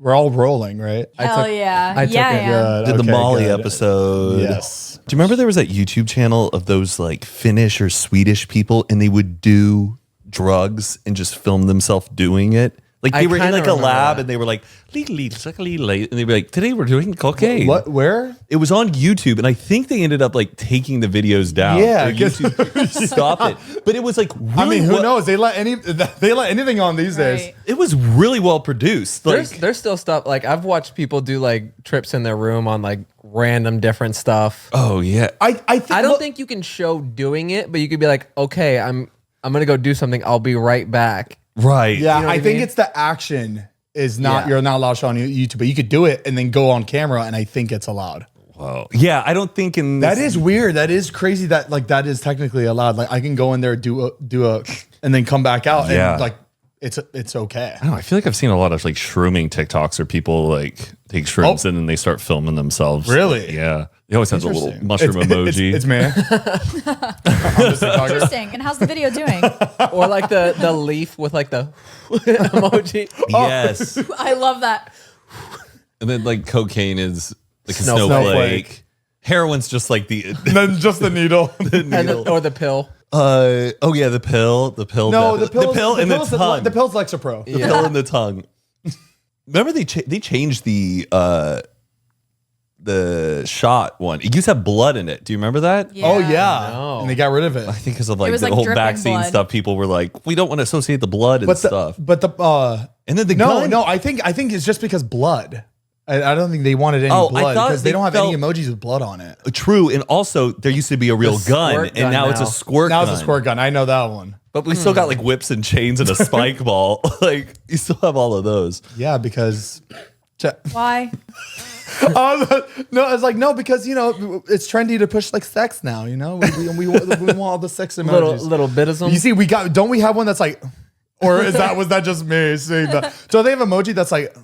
We're all rolling, right? Hell yeah. I took yeah, it. yeah. Good. Did the Okay, Molly good. episode. Yes. Do you remember there was that YouTube channel of those like Finnish or Swedish people and they would do drugs and just film themselves doing it? Like they were in like a lab and they were like, and they'd be like, today we're doing cocaine. What? Where? It was on YouTube, and I think they ended up like taking the videos down. Yeah, or YouTube stopped it. But it was like really I mean, who knows? They let anything on these days. It was really well produced. Like, There's still stuff like I've watched people do like trips in their room on like random different stuff. oh yeah, I don't think you can show doing it, but you could be like, okay, I'm gonna go do something. I'll be right back. right. Yeah, You know what I I think mean? it's the action is not. Yeah. You're not allowed to show on YouTube, but you could do it and then go on camera, and I think it's allowed. Wow. Yeah, I don't think in That is weird. That is crazy. That like that is technically allowed. Like I can go in there, do a, and then come back out, Yeah. and like it's okay. I don't know. I feel like I've seen a lot of like shrooming TikToks where people like take shrooms and then they start filming themselves. Really? Yeah. They always have the little Interesting. mushroom emoji. It's man. Interesting. And how's the video doing? Or like the leaf with like the emoji. Yes. I love that. And then like cocaine is like a Snowflake. snowflake. Heroin's just like the then just the needle. Or the pill. oh yeah, the pill. No, the pill in the tongue. The pill's Lexapro. The pill in the tongue. Remember they changed the shot one. It used to have blood in it. Do you remember that? Yeah. Oh yeah, No. and they got rid of it. I think because of like was, the like, whole dripping vaccine blood. stuff, people were like, we don't want to associate the blood and stuff. And then the gun- no, I think it's just because blood. I don't think they wanted any Oh, I blood thought because they they don't have felt- any emojis with blood on it. True, and also there used to be a real The gun, squirt and gun now it's a now. squirt Now gun. it's a squirt gun. I know that one. But we still got like whips and chains and a spike ball. Like you still have all of those. Yeah, because. Why? No, it's like no, because it's trendy to push like sex now. We want all the sex emojis. Little bit of some. You see, don't we have one that's like, or was that just me seeing that? So they have emoji that's like,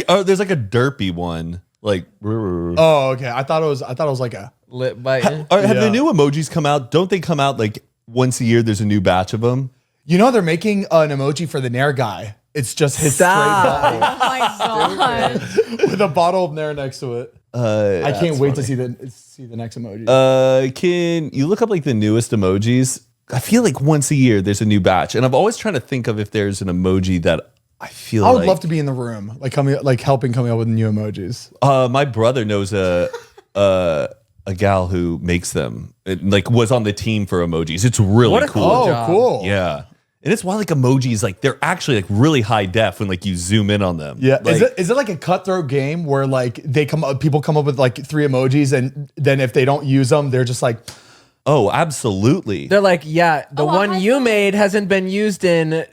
Oh, there's like a derpy one. Like, oh, okay. I thought it was like a. lip biting. have the Yeah. new emojis come out? Don't they come out like once a year? There's a new batch of them. They're making an emoji for the Nair guy. It's just his Stop. Oh my god. straight bottle with a bottle of Nair next to it. I can't wait to see the next emoji. Can you look up like the newest emojis? I feel like once a year there's a new batch, and I'm always trying to think of if there's an emoji that I feel. I would love to be in the room, helping coming up with new emojis. My brother knows a gal who makes them. It, like was on the team for emojis. It's really What a cool. cool Oh, job. cool. Yeah. And it's why like emojis, like they're actually like really high def when like you zoom in on them. Yeah, Like, is it like a cutthroat game where like people come up with like 3 emojis and then if they don't use them, they're just like, oh, absolutely. They're like, yeah, the Oh, one I you thought- made hasn't been used in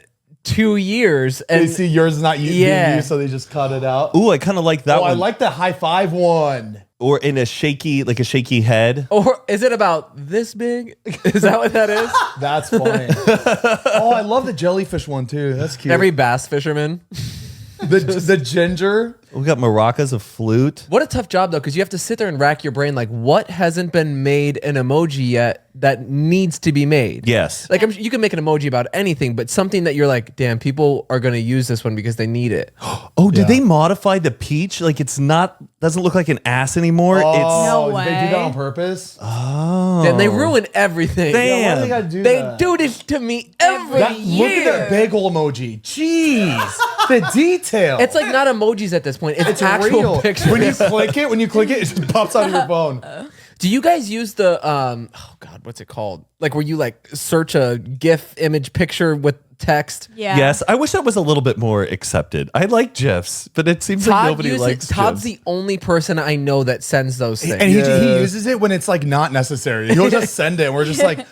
2 years, they and see yours is not being Yeah. used, so they just cut it out. Ooh, I kind of like that Oh, one. I like the high five one. or in a shaky head. or is it about this big? Is that what that is? That's funny. Oh, I love the jellyfish one too. That's cute. Every bass fisherman. the ginger. We got maracas, a flute. What a tough job though, because you have to sit there and rack your brain. Like, what hasn't been made an emoji yet that needs to be made? Yes. Like you can make an emoji about anything, but something that you're like, damn, people are gonna use this one because they need it. Oh, did Yeah. they modify the peach? Like it's doesn't look like an ass anymore. Oh, No did they do that way. on purpose? Then they ruin everything. Damn. Yeah, why do they gotta do They that? do this to me every Look year. at that bagel emoji. Jeez, the detail. It's like not emojis at this point. It's actual real. pictures. When you click it, it just pops out of your phone. Do you guys use the oh god, what's it called? Like where you like search a GIF image picture with text? Yeah. Yes, I wish that was a little bit more accepted. I like GIFs, but it seems like nobody likes Todd's GIFs. the only person I know that sends those things. And he uses it when it's like not necessary. He'll just send it. And we're just like,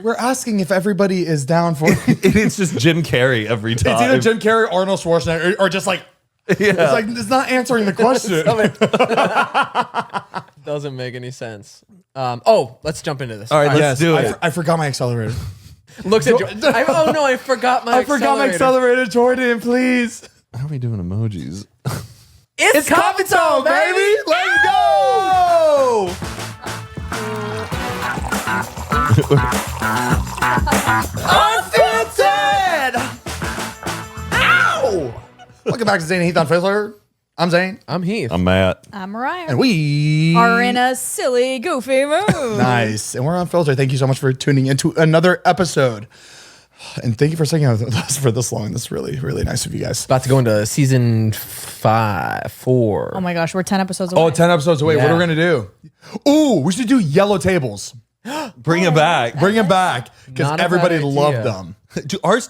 we're asking if everybody is down for it. It's just Jim Carrey every time. It's either Jim Carrey, Arnold Schwarzenegger, or just like, it's like it's not answering the question. Doesn't make any sense. Let's jump into this. All right, let's Yes, do it. I forgot my accelerator. Looks at oh no, I forgot my I forgot my accelerator, Jordan. Please. How are we doing emojis? It's coffee time, baby. Let's go. Unfiltered! Ow! Welcome back to Zane and Heath Unfiltered. I'm Zane. I'm Heath. I'm Matt. I'm Mariah. And we are in a silly, goofy mood. Nice. And we're Unfiltered. Thank you so much for tuning into another episode. And thank you for sticking with us for this long. That's really, really nice of you guys. About to go into season 4. Oh my gosh, we're 10 episodes away. Oh, 10 episodes away. What Yeah. are we going to do? Ooh, we should do yellow tables. Bring it back. Bring them back because Not a everybody bad loved idea. them.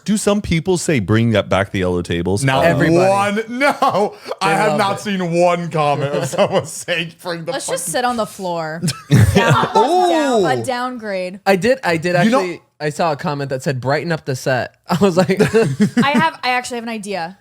Do some people say bring that back the yellow tables? Now, Everybody. no, I have loved not it. seen one comment of someone saying bring the Let's fucking- just sit on the floor. Ooh. A downgrade. I did actually. know- I saw a comment that said brighten up the set. I was like, I actually have an idea.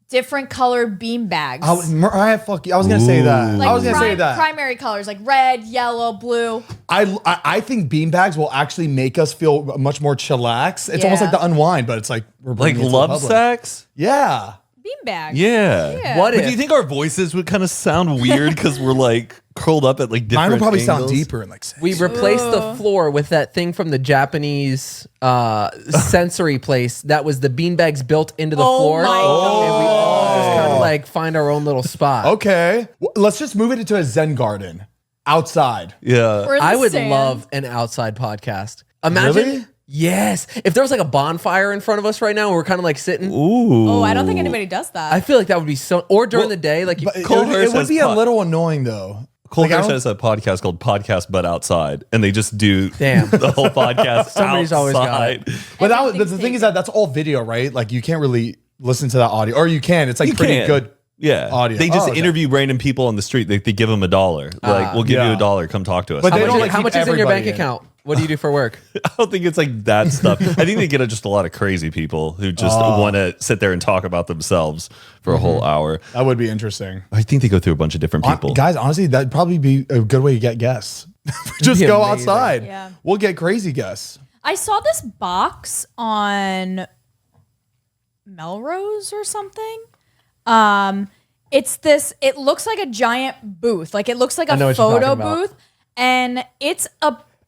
Different colored bean bags. Mariah, fuck you. I was going to say that. like I was going to say that. primary colors like red, yellow, blue. I think beanbags will actually make us feel much more chillax. It's almost Yeah. like the unwind, but it's like we're Like bringing it to the love public. sex? Yeah. Bean bags. Yeah. Yeah. what But if? do you think our voices would kind of sound weird because we're like curled up at like different Mine would probably angles? sound deeper and like we replaced the floor with that thing from the Japanese sensory place that was the beanbags built into the Oh floor. my God. And we all just kind of like find our own little spot. Okay. Let's just move it into a Zen garden outside. Yeah. We're in the I would sand. love an outside podcast. Imagine. Really? Yes. If there was like a bonfire in front of us right now and we're kind of like sitting. Ooh. Oh, I don't think anybody does that. I feel like that would be so. Or during the day, like you. But Cole it Hurst would has be a pot- little annoying though. Cole Like, I Hurst don't- has a podcast called Podcast But Outside, and they just do Damn. the whole podcast Somebody's always got outside. it. But the Everything's thing is taken. that that's all video, right? Like you can't really listen to that audio, or you can. It's like You pretty can. good. Yeah. Audio. They just Oh, okay. interview random people on the street. They give them $1. Like, we'll give you Yeah. $1. Come talk to us. But How they much, don't, like, how keep much is in your bank everybody in. account? What do you do for work? I don't think it's like that stuff. I think they get just a lot of crazy people who just want to sit there and talk about themselves for a whole hour. That would be interesting. I think they go through a bunch of different people. Guys, honestly, that'd probably be a good way to get guests. Just be go amazing. outside. Yeah. We'll get crazy guests. I saw this box on Melrose or something. It looks like a giant booth. Like it looks like I know a what you're photo talking about. booth. And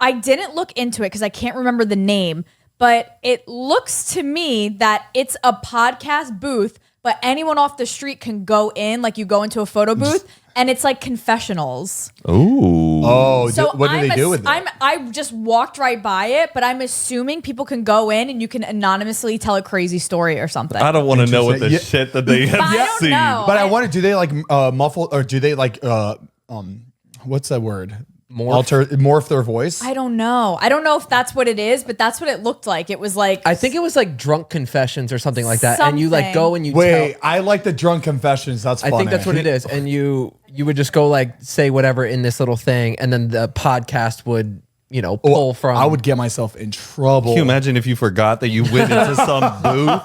I didn't look into it because I can't remember the name, but it looks to me that it's a podcast booth, but anyone off the street can go in, like you go into a photo booth, and it's like confessionals. Ooh. Oh, So what do they do with it? I just walked right by it, but I'm assuming people can go in and you can anonymously tell a crazy story or something. I don't want to know what the Interesting. shit that they have I don't seen. know. But I wonder, do they like muffle, or do they like what's that word? Morph their voice? I don't know. I don't know if that's what it is, but that's what it looked like. It was like I think it was like drunk confessions or something like that. And you like Something. go and you Wait, tell. I like the drunk confessions. That's I funny. think that's what it is. And you would just go like say whatever in this little thing, and then the podcast would, pull from. I would get myself in trouble. Can you imagine if you forgot that you went into some booth?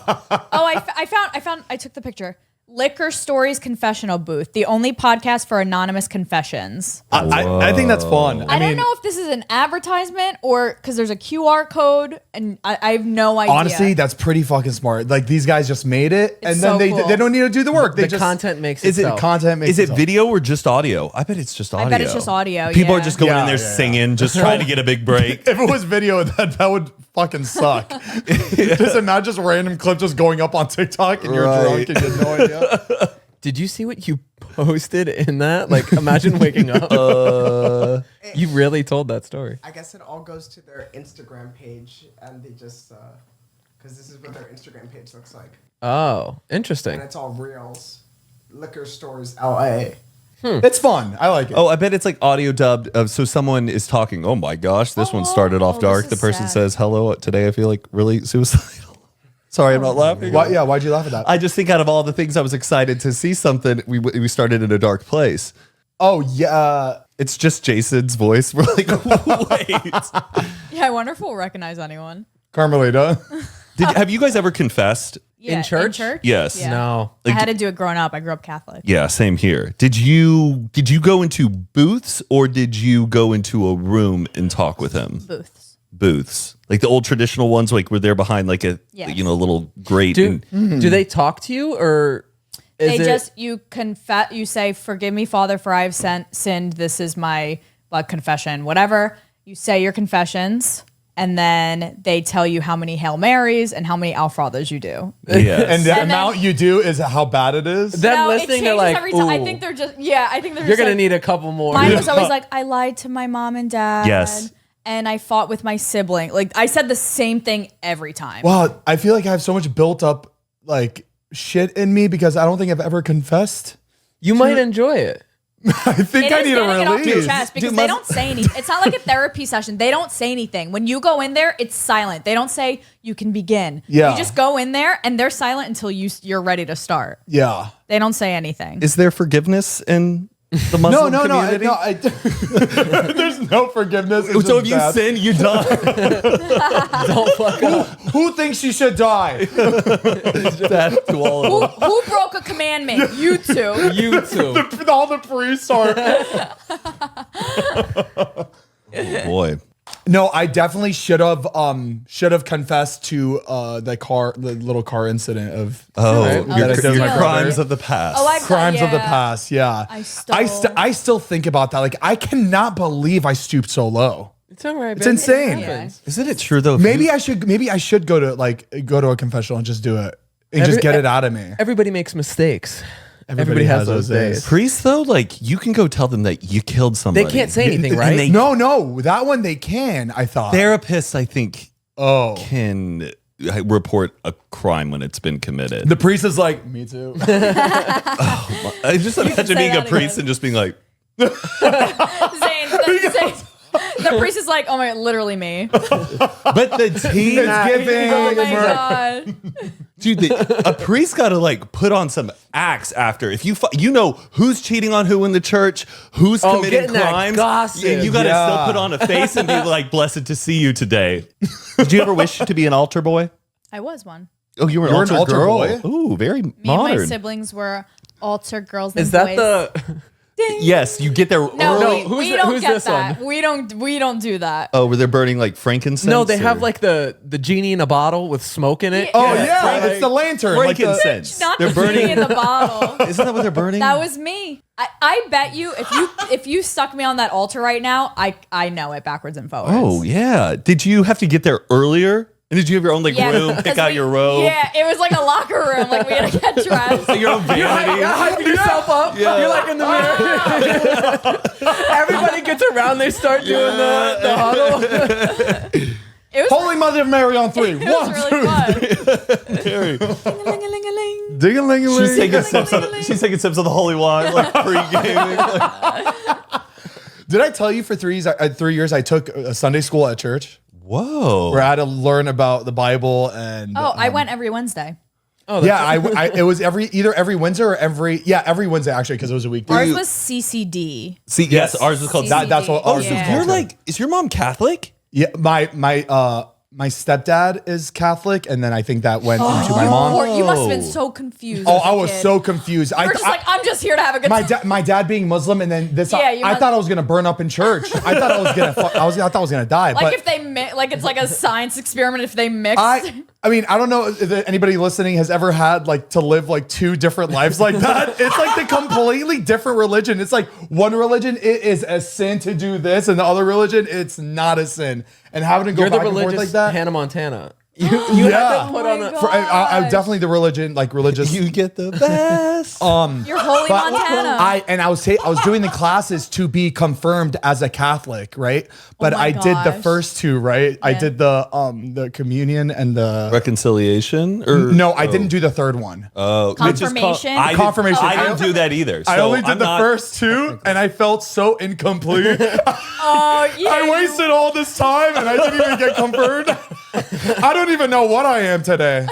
I took the picture. Liquor Stories Confessional Booth, the only podcast for anonymous confessions. I think that's fun. I don't know if this is an advertisement or because there's a QR code, and I have no idea. Honestly, that's pretty fucking smart. Like these guys just made it, and It's then so they cool. they don't need to do the work. They The just content makes is itself. it content makes Is it itself. video or just audio? I bet it's just audio. I bet it's just audio. People yeah. are just going in Yeah, there yeah, yeah. singing, just trying to get a big break. If it was video, that would fucking suck. Just not just random clip just going up on TikTok and you're Right. drunk and you have no idea. Did you see what you posted in that? Like, imagine waking up. You really told that story. I guess it all goes to their Instagram page, and they just because this is what their Instagram page looks like, Oh, and interesting. it's all reels, liquor stores, LA. It's fun. I like it. Oh, I bet it's like audio dubbed. So someone is talking. Oh my gosh, this one started off Oh, dark. this The is person sad. says, "Hello, today I feel like really suicidal." Sorry, I'm not laughing. Why'd you laugh at that? I just think out of all the things I was excited to see something, we started in a dark place. Oh yeah. It's just Jason's voice. We're like, wait. Yeah, I wonder if we'll recognize anyone. Carmelita. Have you guys ever confessed? Yeah, In church? Yes. Yeah. No. I had to do it growing up. I grew up Catholic. Yeah, same here. Did you go into booths or did you go into a room and talk with him? Booths, like the old traditional ones, like where they're behind like a Yes. little grate. Do and, they talk to you or is They it just you confess. You say, "Forgive me, Father, for I have sinned. This is my confession." Whatever you say, your confessions, and then they tell you how many Hail Marys and how many Our Fathers you do. Yes. And the And amount you do is how bad it is. Them No, it listening, changes they're like, every time. I "Ooh, think they're just I think they're you're just gonna like, need a couple more." mine was always like, I lied to my mom and dad. Yes. And I fought with my sibling. Like I said the same thing every time. Wow, I feel like I have so much built up like shit in me because I don't think I've ever confessed. You might enjoy it. I think It I is need a getting it off your release. chest because they don't say anything. It's not like a therapy session. They don't say anything. When you go in there, it's silent. They don't say you can begin. Yeah. You just go in there and they're silent until you're ready to start. Yeah. They don't say anything. Is there forgiveness in the Muslim community? There's no forgiveness. It's So just if you bad. sin, you die. Don't fuck up. Who thinks she should die? That to all of them. Who broke a commandment? You two. You too. All the priests are. Oh, boy. No, I definitely should have confessed to the little car incident of Oh, Right. your, That I did your my crimes brother. of the past. Oh, crimes of the yeah. past. Yeah, I still think about that. Like I cannot believe I stooped so low. It's all right. It's insane. Isn't it true though? if Maybe you- I should go to a confessional and just do it and just get it out of me. Everybody makes mistakes. Everybody has those days. priests though, like you can go tell them that you killed somebody. They can't say anything, And right? they- No, that one they can. I thought. Therapists, I think, Oh, can report a crime when it's been committed. the priest is like, me too. I just imagine say being a that priest again. and just being like, Zane, the priest is like, oh my, literally me. but the team, Thanksgiving. Oh my god. dude, a priest got to like put on some acts after. If you know who's cheating on who in the church, who's committing getting that crimes, gossip. and you got to Yeah. still put on a face and be like, blessed to see you today. Did you ever wish to be an altar boy? I was one. Oh, you were You're an an altar, altar girl. boy? Ooh, very Me and my modern. siblings were altar girls and Is that boys. the? Yes, you get there No, early. we don't who's get this that. one? We don't do that. Oh, where they're burning like frankincense? No, they have or- like the genie in a bottle with smoke in it. Oh Yeah. yeah, it's the lantern. Like the- frankincense. Not They're the burning. genie in the bottle. Isn't that what they're burning? That was me. I bet you if you stuck me on that altar right now, I know it backwards and forwards. Oh yeah. Did you have to get there earlier? And did you have your own like room? 'cause Pick out your robe. Yeah, it was like a locker room. Like we had to get dressed. Your own vanity. Hyping yourself up. You're like in the mirror. Everybody gets around. They start doing the huddle. It was, Holy Mother of Mary on three. it was really fun. Ding-a-ling-a-ling-a-ling. Ding-a-ling-a-ling. She's taking sips of the holy wine, like pre-gaming. Did I tell you for 3 years I took a Sunday school at church Whoa. where I had to learn about the Bible and Oh, I went every Wednesday. Oh, yeah, it was either every Wednesday or every Wednesday actually because it was a weekday. Ours was CCD. See, yes, ours was called. CCD. That's what ours Yeah. was You're called. like, is your mom Catholic? Yeah, my stepdad is Catholic, and then I think that went into my mom. Or you must have been so confused. Oh, as a I was kid. so confused. You were just like, I'm just here to have a good time. my dad being Muslim, and then this. Yeah, you I must- thought I was gonna burn up in church. I thought I was gonna. I thought I was gonna die. Like but if they like it's like a science experiment if they mixed. I mean, I don't know if anybody listening has ever had like to live like two different lives like that. It's like the completely different religion. It's like one religion, it is a sin to do this, and the other religion, it's not a sin. And having to go You're the back and forth religious like that. Hannah Montana. You had Yeah. to put Oh on my a. God. I'm definitely the religious. You get the best. You're holy But Montana. I was doing the classes to be confirmed as a Catholic, right? But my I did the gosh. first two, right? I Yeah. did the communion and the Reconciliation? Or no, I didn't do the third one. Confirmation. I Confirmation. I didn't do that either. I so only did I'm the not- first two, and I felt so incomplete. Oh yeah. I wasted all this time, and I didn't even get confirmed. I don't even know what I am today.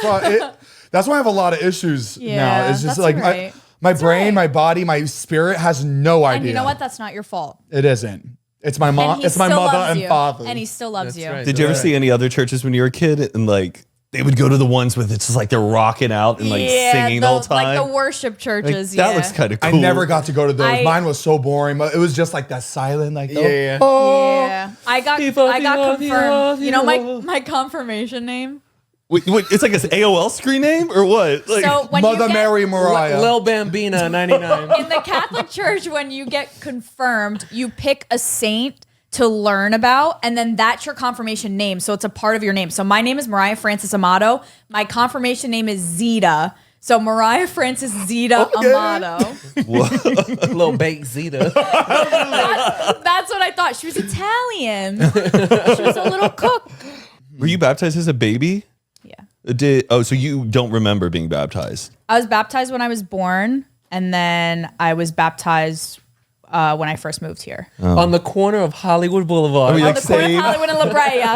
That's why I have a lot of issues Yeah, now. It's just that's like right. my That's brain, right. my body, my spirit has no idea. And you know what? That's not your fault. It isn't. It's my mom. And he It's my still mother loves and you. father. And he still loves That's you. right. Did you ever see any other churches when you were a kid? And like, they would go to the ones with it's just like they're rocking out and like singing the whole time. Like the worship Like, churches. that yeah. looks kind of cool. I never got to go to those. I- Mine was so boring. It was just like that silent, like Yeah. Yeah. I got People, confirmed. people, You know people. my confirmation name? Wait, it's like an AOL screen name or what? Like, So when Mother you get, Mary Mariah. Lil Bambina 99. in the Catholic Church, when you get confirmed, you pick a saint to learn about, and then that's your confirmation name. So it's a part of your name. So my name is Mariah Francis Amato. My confirmation name is Zeta. So Mariah Francis Zeta Amato. Little baked Zeta. That's what I thought. She was Italian. She was a little cook. Were you baptized as a baby? Yeah. So you don't remember being baptized? I was baptized when I was born, and then I was baptized when I first moved here. On the corner of Hollywood Boulevard. On the corner of Hollywood and La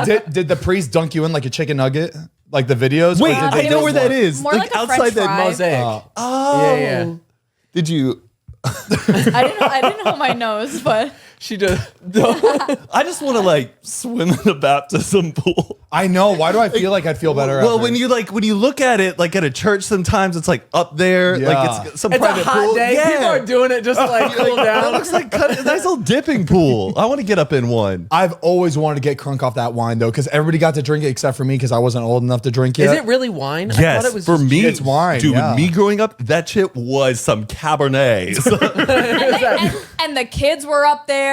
Brea. Did the priest dunk you in like a chicken nugget? Like the videos? Wait, Or did I they know just where that is. More like a outside French that fry. Mosaic. Oh. Yeah. Did you? I didn't hold my nose, but She just. I just want to like swim in a baptism pool. I know. Why do I feel like I'd feel better? Well, after? when you look at it like at a church, sometimes it's like up there, Yeah. like it's some It's a private hot pool. day. Yeah. People are doing it just to like cool That down. looks like a nice little dipping pool. I want to get up in one. I've always wanted to get crunk off that wine though, because everybody got to drink it except for me because I wasn't old enough to drink it. Is it really wine? I Yes, thought it was for just- me, it's wine, dude. yeah. With me growing up, that shit was some Cabernet. and the kids were up there.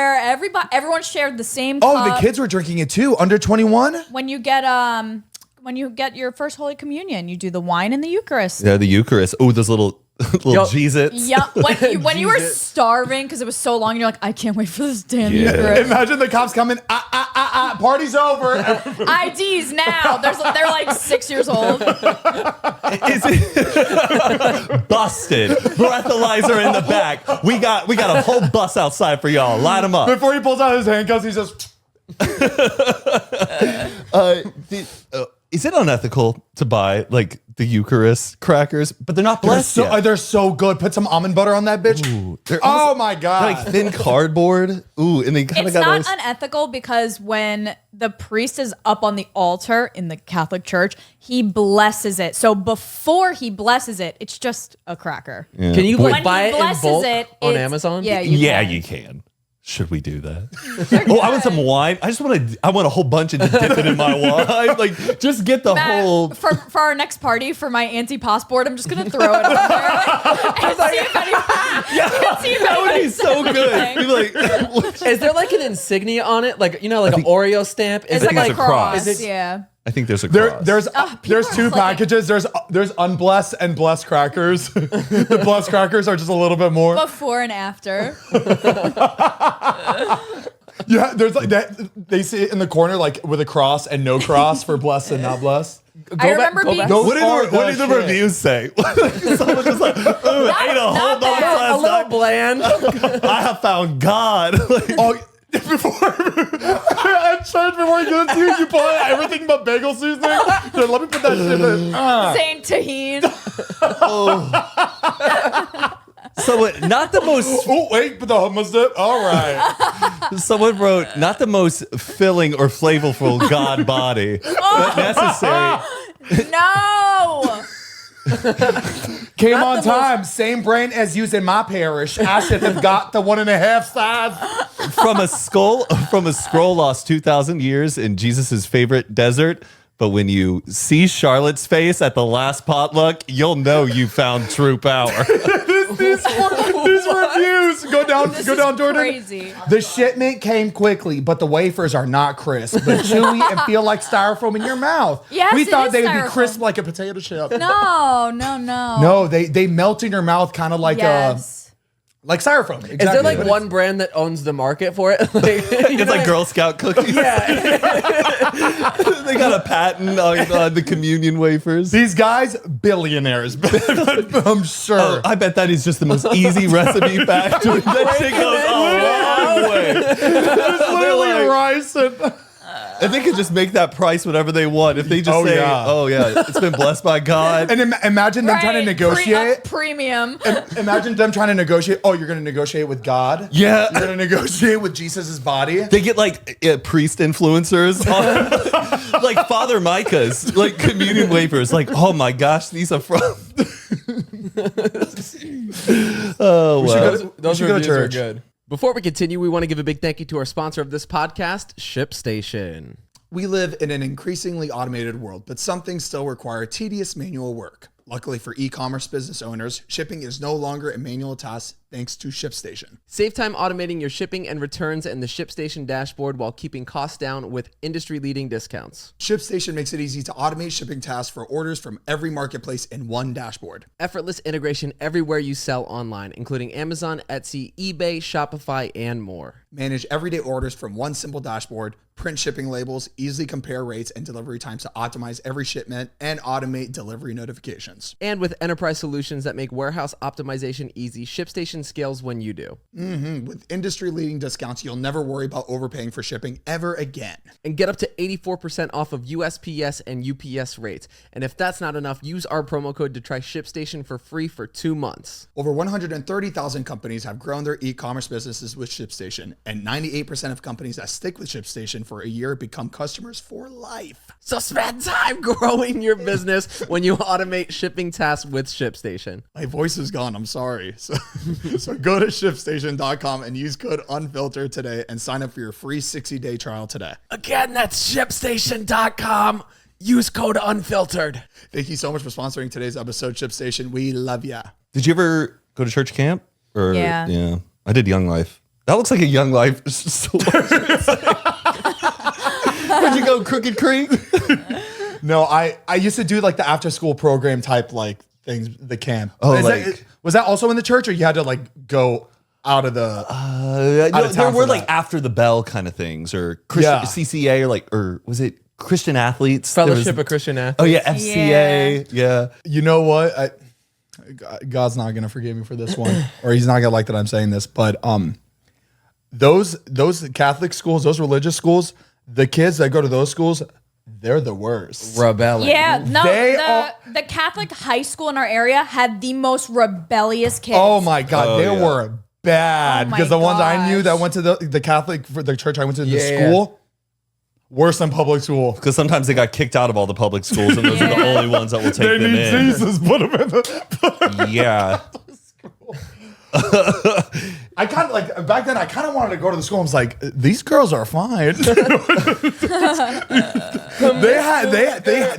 Everyone shared the same cup. Oh, the kids were drinking it too, under 21. When you get your first Holy Communion, you do the wine and the Eucharist. Yeah, the Eucharist. Oh, those little Yo, Jesus. Yeah, when you were starving because it was so long, and you're like, I can't wait for this damn Yeah. Eucharist. Imagine the cops coming. Party's over. IDs now. They're like 6 years old. Is it busted? Breathalyzer in the back. We got a whole bus outside for y'all. Line them up. Before he pulls out his handcuffs, he says, Is it unethical to buy like the Eucharist crackers, but they're not blessed yet? they're so good. Put some almond butter on that bitch. They're Oh my god. like thin cardboard. Ooh, and they kind of It's got not those. unethical because when the priest is up on the altar in the Catholic Church, he blesses it. So before he blesses it, it's just a cracker. Yeah. Can you Boy, like buy he it in blesses bulk it, on it's- Amazon? Yeah, yeah, can. you can. Should we do that? I want some wine. I want a whole bunch and dip it in my wine. Like, just get the Matt, whole. for our next party for my anti-passport, I'm just gonna throw it on there and see if anybody. That would be so good. Be like, Is there like an insignia on it? Like, you know, like an Oreo stamp? Is It's it like it's a a cross. cross. Is it- Yeah. I think there's a cross. There's people two are like- packages. There's unblessed and blessed crackers. The blessed crackers are just a little bit more. Before and after. Yeah, there's like that. They see it in the corner like with a cross and no cross for blessed and not blessed. I remember being Those What are did the shit. reviews say? Someone just like, ooh, ate a whole not bunch bad. a last little night. bland? I have found God. Like, Oh, before at church before you go to you pull out everything but bagel seasoning. Here, let me put that shit in. saying tahine. someone, not the most. Oh wait, put the hummus dip. All right. Someone wrote, not the most filling or flavorful God body, but necessary. No. Came on time. Same brain as used in my parish. I should have got the 1.5 size. From a scroll lost 2,000 years in Jesus' favorite desert. But when you see Charlotte's face at the last potluck, you'll know you found true power. These reviews go down, Jordan. Crazy. The shipment came quickly, but the wafers are not crisp, but chewy and feel like styrofoam in your mouth. Yes, we it thought is they would styrofoam. be crisp like a potato chip. No. No, they melt in your mouth, kind of like Yes. like styrofoam. Exactly. Is there like But one brand that owns the market for it? Like, It's like Girl Scout cookies. yeah. They got a patent on the communion wafers. these guys billionaires? I'm sure. Oh, I bet that is just the most easy recipe factory. That shit goes a long way. It's literally like- rice and. And they could just make that price whatever they want. If they just Oh, say, yeah. oh, yeah, it's been blessed by God. And imagine them trying to negotiate. Premium. Imagine them trying to negotiate. Oh, you're going to negotiate with God? Yeah. You're going to negotiate with Jesus' body? They get like priest influencers, like Father Micah's, like communion wafers. Like, oh my gosh, these are from. Oh, wow. Those should go to reviews are church. good. Before we continue, we want to give a big thank you to our sponsor of this podcast, ShipStation. We live in an increasingly automated world, but some things still require tedious manual work. Luckily for e-commerce business owners, shipping is no longer a manual task thanks to ShipStation. Save time automating your shipping and returns in the ShipStation dashboard while keeping costs down with industry-leading discounts. ShipStation makes it easy to automate shipping tasks for orders from every marketplace in one dashboard. Effortless integration everywhere you sell online, including Amazon, Etsy, eBay, Shopify, and more. Manage everyday orders from one simple dashboard, print shipping labels, easily compare rates and delivery times to optimize every shipment, and automate delivery notifications. And with enterprise solutions that make warehouse optimization easy, ShipStation scales when you do. With industry-leading discounts, you'll never worry about overpaying for shipping ever again. And get up to 84% off of USPS and UPS rates. And if that's not enough, use our promo code to try ShipStation for free for 2 months. Over 130,000 companies have grown their e-commerce businesses with ShipStation, and 98% of companies that stick with ShipStation for a year become customers for life. So spend time growing your business when you automate shipping tasks with ShipStation. My voice is gone. I'm sorry. So go to ShipStation.com and use code UNFILTERED today and sign up for your free 60-day trial today. Again, that's ShipStation.com. Use code UNFILTERED. Thank you so much for sponsoring today's episode, ShipStation. We love ya. Did you ever go to church camp? Or, Yeah. I did Young Life. That looks like a Young Life. Where'd you go, Crooked Creek? No, I used to do like the after school program type like things, the camp. Oh, Was that also in the church, or you had to like go out of the No, of there town were for like that? after the bell kind of things, or Christian, Yeah. CCA, or was it Christian Athletes? There Fellowship was- of Christian Athletes. Oh yeah, FCA. Yeah. You know what? God's not gonna forgive me for this one, or He's not gonna like that I'm saying this. But those Catholic schools, those religious schools, the kids that go to those schools, they're the worst. Rebelling. Yeah, no, They the Catholic high school in our area had the most rebellious kids. Oh my God, they yeah. were bad Oh my because the ones I knew that gosh. went to the Catholic for the church I went to, the Yeah. school, worse than public school. Because sometimes they got kicked out of all the public schools, and those are the Yeah. only ones that will take them in. Jesus, put them in the. Yeah. I kind of like back then. I kind of wanted to go to the school. I was like, these girls are fine.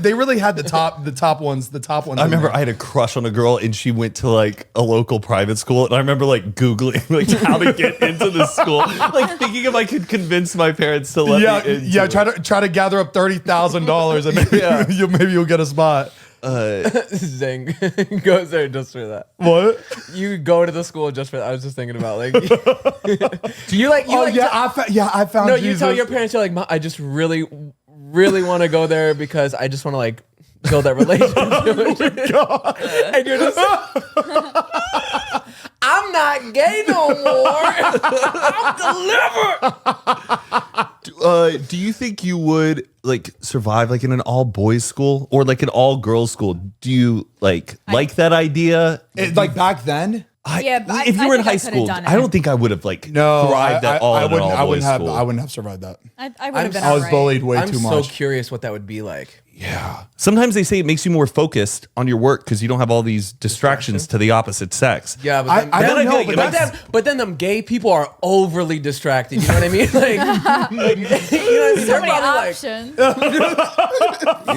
they really had the top ones. I remember I had a crush on a girl, and she went to like a local private school, and I remember like Googling like how to get into the school, like thinking if I could convince my parents to let me into it. Try to gather up $30,000 and maybe you'll get a spot. Zane goes there just for that. What? You go to the school just for that. I was just thinking about like, do you like? You I found. No, Jesus. you tell your parents you're like, "Mom, I just really want to go there because I just want to like build that relationship." God. And you're just, I'm not gay no more. I'm delivered. Do you think you would like survive like in an all boys school or like an all girls school? Do you like that idea? Like back then. Yeah, but If you I were in think I high could've schoul, done it. I don't think I would have like thrived at all in an all boys school. I wouldn't have survived that. I would have been. I was alright. bullied way I'm too so much. curious what that would be like. Yeah. Sometimes they say it makes you more focused on your work because you don't have all these distractions to the opposite sex. Yeah, but I don't know, but then them gay people are overly distracted. You know what I mean? Like, you know, So they're many probably like, options.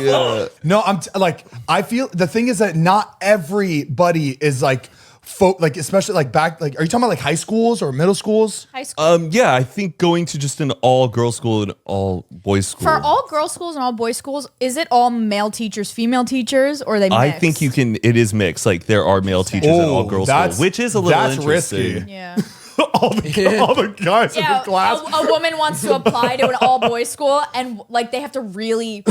Yeah. No, I feel the thing is that not everybody is like, especially like back, like, are you talking about like high schools or middle schools? High school. Yeah, I think going to just an all girls school and all boys school. For all girls schools and all boys schools, is it all male teachers, female teachers, or are they mix? I think you can. It is mixed. Like there are male teachers at all girls school, which is a little interesting. risky. Yeah. all the guys in Yeah, the class. a woman wants to apply to an all boys school, and like they have to really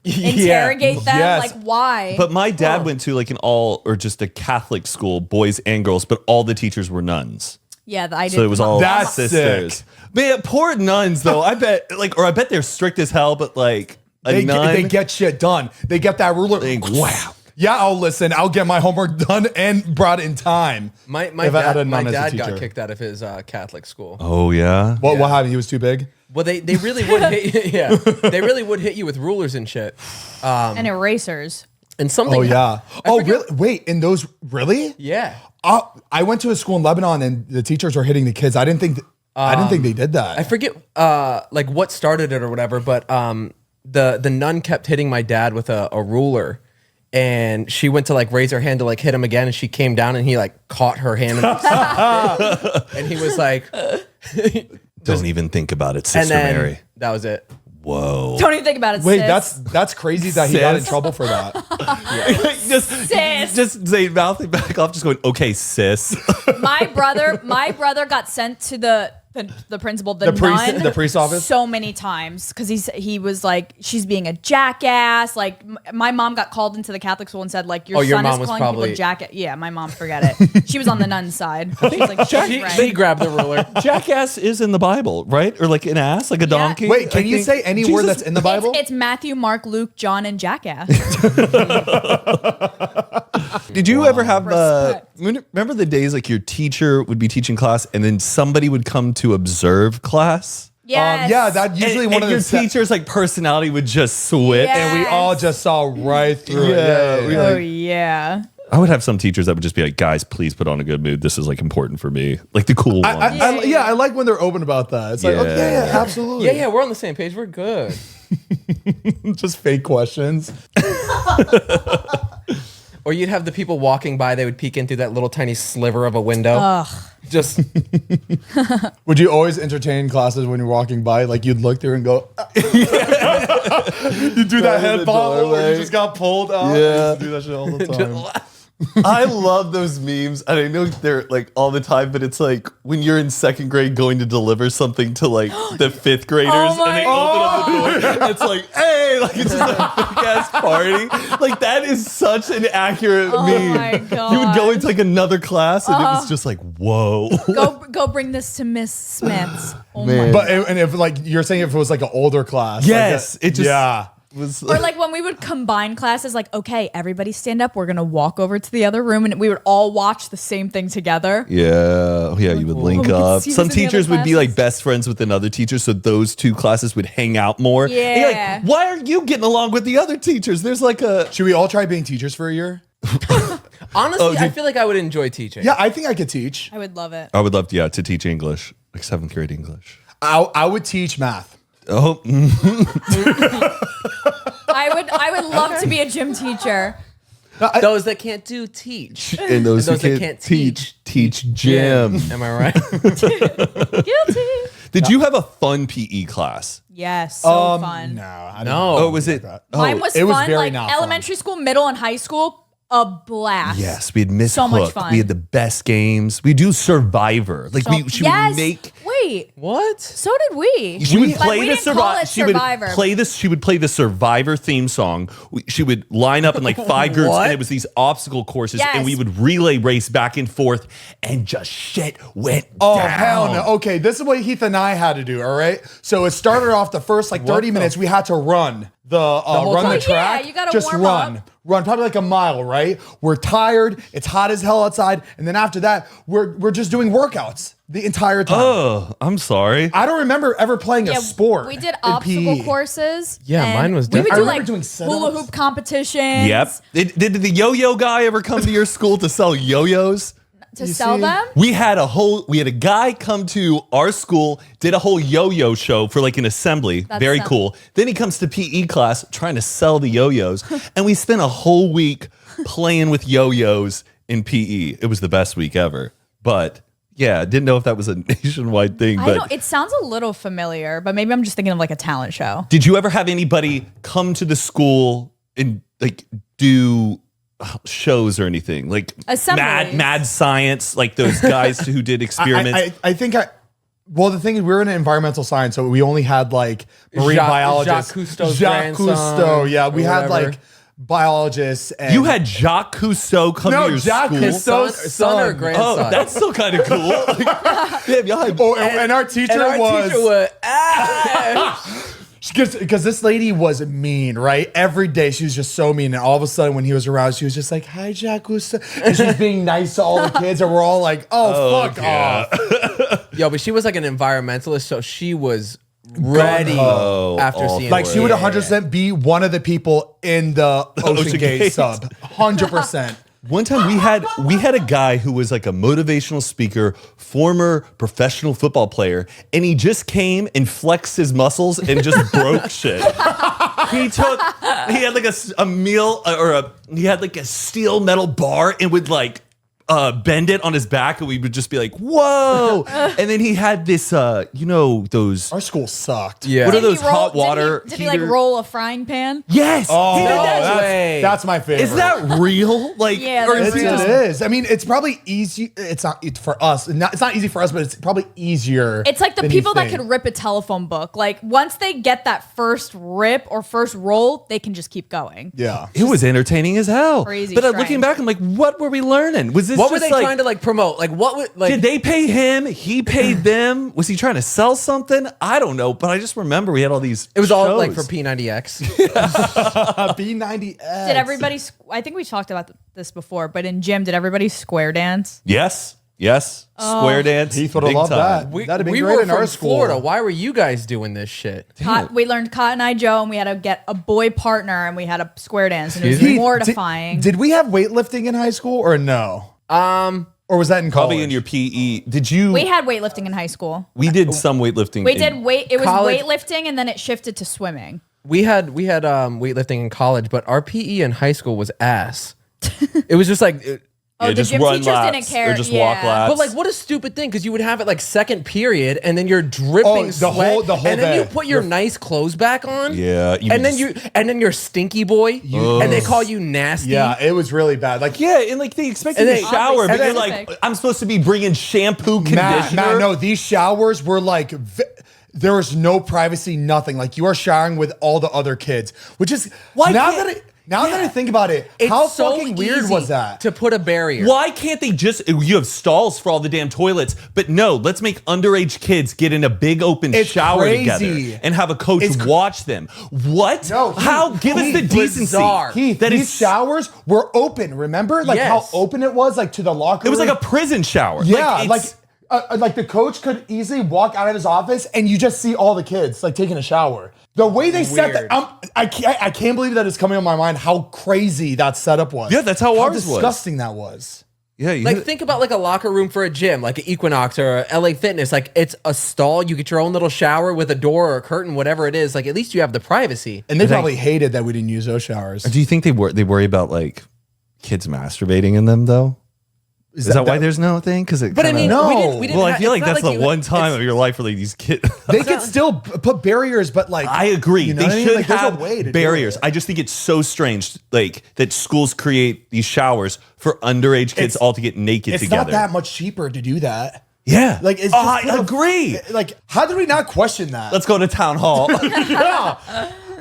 interrogate them. Yes. Like, why? But my dad went to like an all or just a Catholic school, boys and girls, but all the teachers were nuns. yeah, I did. So it was all That's sisters. sick. Man, poor nuns though. I bet they're strict as hell, but like They get shit done. They get that ruler. Wow. Yeah, I'll get my homework done and brought in time. my If I had a dad, nun as a got teacher. kicked out of his Catholic school. Oh yeah. What happened? He was too big? Well, they really would hit yeah, they really would hit you with rulers and shit. and erasers. And something. Oh yeah. I Oh forget- really? Wait, in those really? Yeah. I went to a school in Lebanon and the teachers were hitting the kids. I didn't think they did that. I forget like what started it or whatever, but the nun kept hitting my dad with a ruler, and she went to like raise her hand to like hit him again, and she came down and he like caught her hand and he was like, Don't even think about it, and Sister then Mary. that was it. Whoa. Don't even think about it. Wait, sis. that's crazy that he got in Sis. trouble for that. Sis. just Zane mouthing back off, just going, okay, sis. My brother got sent to the principal, the priest office? so many times because he was like, she's being a jackass. Like my mom got called into the Catholic school and said like, your your son mom is was calling probably- people jackass. Yeah, my mom, forget it. She was on the nun side. She's like, She grabbed the ruler. Jackass is in the Bible, right? Or like an ass, like a donkey. Wait, can I you think say any word that's in the Bible? It's Matthew, Mark, Luke, John, and jackass. Did you ever have Respect. remember the days like your teacher would be teaching class and then somebody would come to observe class? Yes. Yeah, that usually And one of your the teacher's like personality would just switch. Yeah. and we all just saw right through Yeah, it. we Oh yeah. I would have some teachers that would just be like, guys, please put on a good mood. This is like important for me. Like the cool one. I like when they're open about that. It's like, Yeah. okay, yeah, absolutely. Yeah, we're on the same page. We're good. Just fake questions. Or you'd have the people walking by, they would peek in through that little tiny sliver of a window. Just Would you always entertain classes when you're walking by? Like you'd look through and go, you do that head bob where you just got pulled out. Yeah. I used to do that shit all the time. I love those memes, and I know they're like all the time, but it's like when you're in second grade going to deliver something to like the fifth graders, Oh and they my open up the door. It's like, hey, like it's just a big ass party. Like that is such an accurate meme. my God. You would go into like another class, and it was just like, whoa. Go bring this to Miss Smith's. Oh Man. my. But and if like you're saying if it was like an older class, Yes, like it just yeah. was. Or like when we would combine classes, like, okay, everybody stand up. We're going to walk over to the other room and we would all watch the same thing together. Yeah, you would link we could up. see Some this in the other teachers would be like classes. best friends with another teacher, so those two classes would hang out more. And you're Yeah. like, why aren't you getting along with the other teachers? There's like a Should we all try being teachers for a year? honestly, I feel like I would enjoy teaching. Yeah, I think I could teach. I would love it. I would love to teach English, like seventh grade English. I would teach math. Oh, I would love to be a gym teacher. Those that can't do teach. and those who those that can't can't teach gym. Am I right? Guilty. Did you have a fun PE class? Yes, so fun. No, I didn't No. do Oh, was it? that. Mine was it was fun. very Like not fun. elementary school, middle, and high school, a blast. Yes, we had Miss So much Hook. fun. We had the best games. We do Survivor. Like she would make. Wait, What? so did we. She would But play we the didn't call it Survivor. She would play the Survivor theme song. She would line up in like 5 groups, What? and it was these obstacle courses, and Yes. we would relay race back and forth, and just shit went Oh, down. hell no. Okay, this is what Heath and I had to do, all right? So it started off the first like 30 minutes, we had to run whole run the time. track. Yeah, you gotta just warm run. up. Run probably like a mile, right? We're tired, it's hot as hell outside, and then after that, we're just doing workouts the entire time. Oh, I'm sorry. I don't remember ever playing a sport. We did in obstacle PE. courses. Yeah, and mine was We would different. do I remember like doing sit-ups. hula hoop competitions. Yep. Did the yo-yo guy ever come to your school to sell yo-yos? To sell see? them. We had a guy come to our school, did a whole yo-yo show for like an assembly. That's Very some- cool. Then he comes to PE class trying to sell the yo-yos. And we spent a whole week playing with yo-yos in PE. It was the best week ever. But yeah, didn't know if that was a nationwide thing. I But don't. It sounds a little familiar, but maybe I'm just thinking of like a talent show. did you ever have anybody come to the school and like do shows or anything? Like Assemblies. mad science, like those guys who did experiments. I think well, the thing is, we were in environmental science, so we only had like marine biologists. Jacques Cousteau's Jacques grandson Cousteau, yeah. We or had whatever. like biologists. And You had Jacques Cousteau come to your Jacques school. Cousteau's Son or son. grandson? Oh, that's still kind of cool. Damn, y'all had- Oh, and our teacher And our was teacher would, because this lady was mean, right? Every day she was just so mean, and all of a sudden when he was around, she was just like, "Hi, Jacques Cousteau," and she's being nice to all the kids, and we're all like, "Oh, fuck off!" Yo, but she was like an environmentalist, so she was ready Oh, after awful. seeing Like she would Yeah. 100% be one of the people in the Ocean Gate Gate. sub, 100%. One time we had a guy who was like a motivational speaker, former professional football player, and he just came and flexed his muscles and just broke shit. he had like a meal he had like a steel metal bar and would like bend it on his back, and we would just be like, whoa. And then he had this those Our school sucked. Yeah. what are Did he those hot roll- water Did he like heater- roll a frying pan? Yes. Oh, he did that. that's my favorite. Is that real? Like, Yeah, or that's is real. it It just- is. I mean, it's probably easy. It's not for us. It's not easy for us, but it's probably easier. It's like the than you people that think. could rip a telephone book. Like once they get that first rip or first roll, they can just keep going. Yeah. It was entertaining as hell. Crazy But looking strange. back, I'm like, what were we learning? Was this What were just they like, trying to like promote? Like what would like? did they pay him? He paid them? Was he trying to sell something? I don't know, but I just remember we had all these. It was all like shows. for P90X. B90X. Did everybody? I think we talked about this before, but in gym, did everybody square dance? Yes. Oh. Square dance. Heath would have big loved time. that. That'd be we great were in our from school. Florida. Why were you guys doing this shit? We learned Cotton Eye Joe, and we had to get a boy partner, and we had a square dance, and it was Heath, mortifying. Did we have weightlifting in high school or no? Or was that in college? Probably in your PE. Did you? we had weightlifting in high school. We did some weightlifting. We did weight. It was college- weightlifting, and then it shifted to swimming. We had weightlifting in college, but our PE in high school was ass. It was just like. Oh, the just gym run teachers laps didn't care. or just walk Yeah. laps. But like, what a stupid thing! Because you would have it like second period, and then you're dripping the sweat, whole and then you day. put your nice clothes back on. Yeah, you and then just- and then you're stinky boy, and they call you nasty. Yeah, it was really bad. Like, Yeah, and like they expect you And to then- shower, but Obviously. you're like, I'm supposed to be bringing shampoo, Matt, conditioner. no, these showers were like, there was no privacy, nothing. Like you are showering with all the other kids, which is Why now can't- that I think about it, It's how so fucking weird easy was that? to put a barrier? Why can't they just? You have stalls for all the damn toilets, but no, let's make underage kids get in a big open It's shower crazy. together and have a coach It's watch them. What? No, How? Give us the decency. bizarre. Heath, That these is- showers were open. Remember, like how Yes. open it was, like to the locker. It was room? like a prison shower. Yeah, it's- like the coach could easily walk out of his office and you just see all the kids like taking a shower. The way they set Weird. that, I can't believe that is coming on my mind. How crazy that setup was. Yeah, that's how ours was. disgusting that was. yeah. You Like think about like a locker room for a gym, like an Equinox or a LA Fitness. Like it's a stall. You get your own little shower with a door or a curtain, whatever it is. Like at least you have the privacy. And they probably hated that we didn't use those showers. Do you think they worry about like kids masturbating in them though? Is that why there's no thing? Because But I mean, No. we didn't Well, I ha- feel it's like not that's the you- one time it's- of your life where like these kids. they could still put barriers, but like I agree. you know They what I mean? should Like, there's a have way to do barriers. it. I just think it's so strange, like that schools create these showers for underage kids It's- all to get naked It's together. not that much cheaper to do that. Yeah, Like it's oh, just I agree. Like, how did we not question that? Let's go to town hall. Yeah.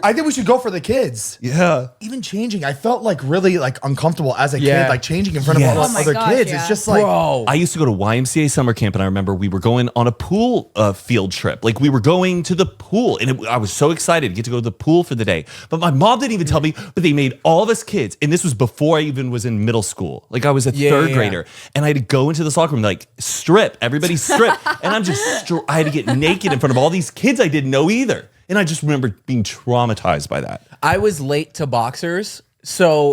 I think we should go for the kids. yeah, Even changing, I felt like really like uncomfortable as a Yeah. kid, like changing in front of Yes. all Oh the my other gosh, kids. yeah. It's just like, Bro. I used to go to YMCA summer camp, and I remember we were going on a pool field trip. Like we were going to the pool, and I was so excited to get to go to the pool for the day. But my mom didn't even tell me. But they made all of us kids, and this was before I even was in middle school. Like I was a third yeah. grader, and I had to go into the soccer room, like strip, everybody strip, and I'm just I had to get naked in front of all these kids I didn't know either. And I just remember being traumatized by that. I was late to boxers, so